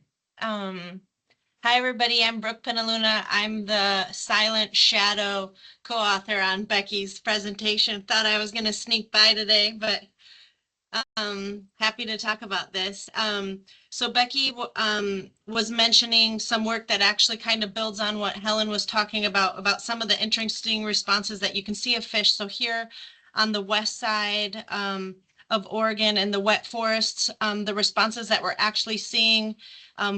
Hi, everybody. I'm Brooke Penaluna. I'm the silent shadow co-author on Becky's presentation. Thought I was going to sneak by today, but happy to talk about this. So Becky was mentioning some work that actually kind of builds on what Helen was talking about some of the interesting responses that you can see of fish. So here on the west side of Oregon and the wet forests, the responses that we're actually seeing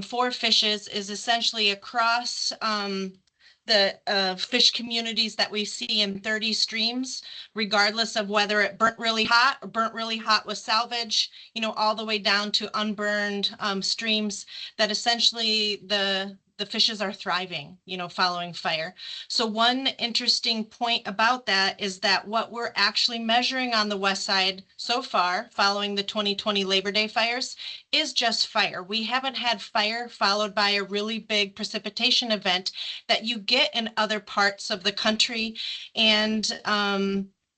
for fishes is essentially across the fish communities that we see in 30 streams, regardless of whether it burnt really hot or burnt really hot with salvage, you know, all the way down to unburned streams, that essentially the fishes are thriving, you know, following fire. So one interesting point about that is that what we're actually measuring on the west side so far, following the 2020 Labor Day fires, is just fire. We haven't had fire followed by a really big precipitation event that you get in other parts of the country. And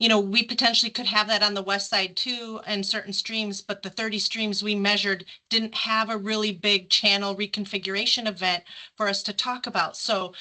you know, we potentially could have that on the west side too, and certain streams, but the 30 streams we measured didn't have a really big channel reconfiguration event for us to talk about. So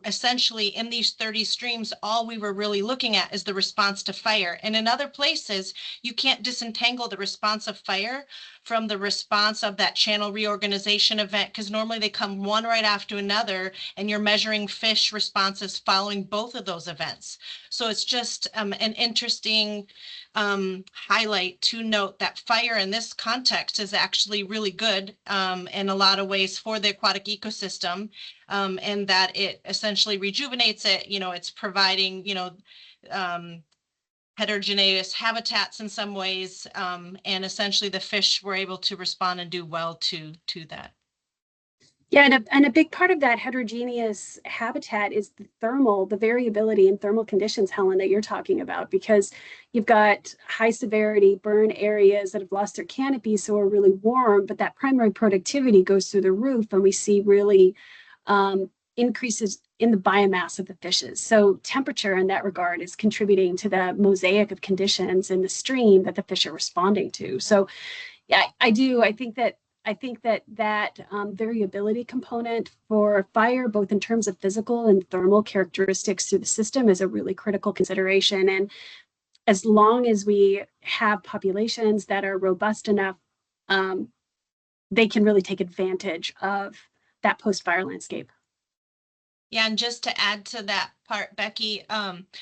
essentially in these 30 streams, all we were really looking at is the response to fire. And in other places, you can't disentangle the response of fire from the response of that channel reorganization event, because normally they come one right after another, and you're measuring fish responses following both of those events. So it's just an interesting highlight to note that fire in this context is actually really good in a lot of ways for the aquatic ecosystem, and that it essentially rejuvenates it. You know, it's providing, you know, heterogeneous habitats in some ways, and essentially the fish were able to respond and do well to that. Yeah, and a big part of that heterogeneous habitat is the variability in thermal conditions, Helen, that you're talking about, because you've got high severity burn areas that have lost their canopy, so are really warm, but that primary productivity goes through the roof, and we see really increases in the biomass of the fishes. So temperature in that regard is contributing to the mosaic of conditions in the stream that the fish are responding to. So yeah, I think that variability component for fire, both in terms of physical and thermal characteristics through the system, is a really critical consideration. And as long as we have populations that are robust enough, they can really take advantage of that post-fire landscape. Yeah, and just to add to that part, Becky.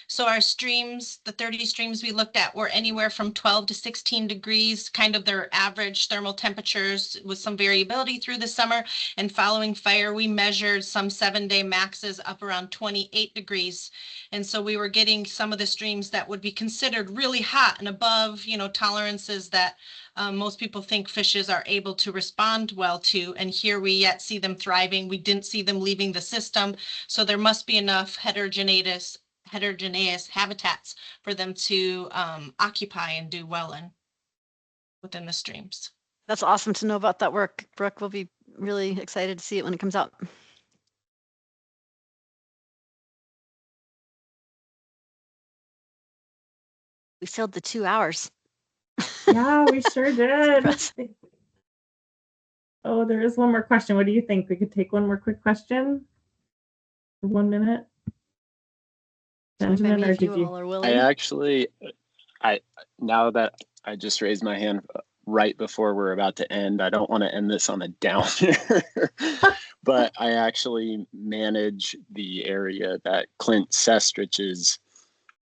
So our streams, the 30 streams we looked at were anywhere from 12 to 16 degrees, kind of their average thermal temperatures with some variability through the summer. And following fire, we measured some 7-day maxes up around 28 degrees. And so we were getting some of the streams that would be considered really hot and above, tolerances that most people think fishes are able to respond well to. And here we yet see them thriving. We didn't see them leaving the system. So there must be enough heterogeneous habitats for them to occupy and do well in within the streams. That's awesome to know about that work. Brooke will be really excited to see it when it comes out. We filled the 2 hours. Yeah, we sure did. Impressive. Oh, there is one more question. What do you think? We could take one more quick question? 1 minute. Benjamin, or If you did you? all are willing. Now that I just raised my hand right before we're about to end, I don't want to end this on a downer, but I actually manage the area that Clint Sestrich's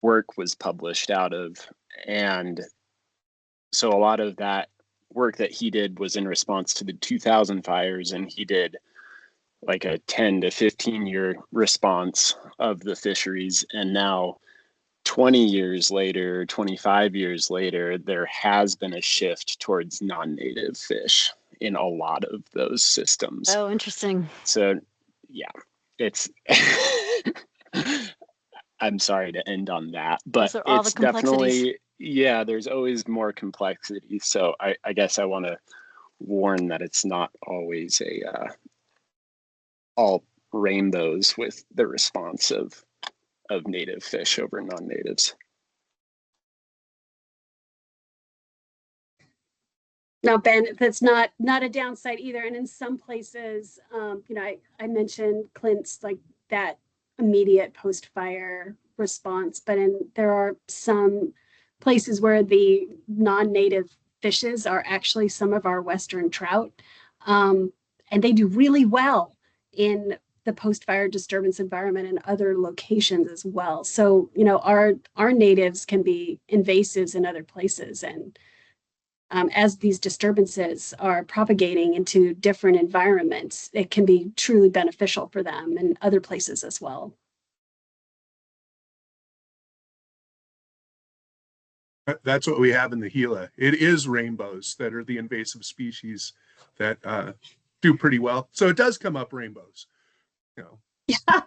work was published out of. And so a lot of that work that he did was in response to the 2000 fires, and he did like a 10 to 15 year response of the fisheries. And now 20 years later, 25 years later, there has been a shift towards non-native fish in a lot of those systems. Oh, interesting. So yeah, it's I'm sorry to end on that, but it's definitely, yeah, there's always more complexity. So I guess I want to warn that it's not always all rainbows with the response of native fish over non-natives. No, Ben, that's not a downside either. And in some places, I mentioned Clint's like that immediate post-fire response, but there are some places where the non-native fishes are actually some of our Western trout, and they do really well in the post-fire disturbance environment and other locations as well. So, our natives can be invasives in other places, and as these disturbances are propagating into different environments, it can be truly beneficial for them in other places as well. That's what we have in the Gila. It is rainbows that are the invasive species that do pretty well. So it does come up rainbows. Yeah.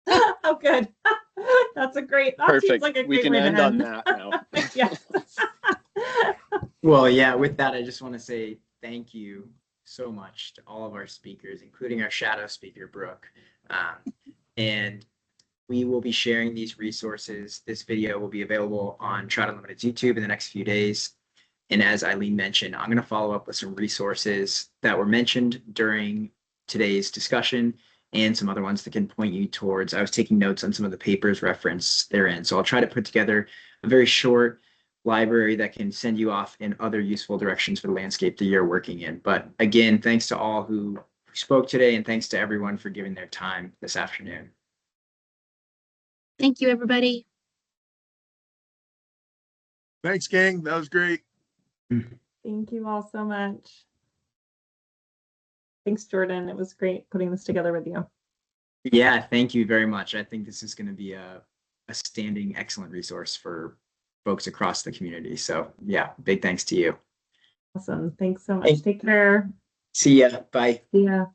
Oh, good. That's a great. That Perfect. Seems like a great We can way end to on that now. Yes. Well, yeah, with that, I just want to say thank you so much to all of our speakers, including our shadow speaker, Brooke. And we will be sharing these resources. This video will be available on Trout Unlimited's YouTube in the next few days. And as Eileen mentioned, I'm going to follow up with some resources that were mentioned during today's discussion and some other ones that can point you towards. I was taking notes on some of the papers referenced therein. So I'll try to put together a very short library that can send you off in other useful directions for the landscape that you're working in. But again, thanks to all who spoke today, and thanks to everyone for giving their time this afternoon. Thank you, everybody. Thanks, gang. That was great. Thank you all so much. Thanks, Jordan. It was great putting this together with you. Yeah, thank you very much. I think this is going to be a standing excellent resource for folks across the community. So yeah, big thanks to you. Awesome. Thanks so much. Take care. See ya. Bye. See ya.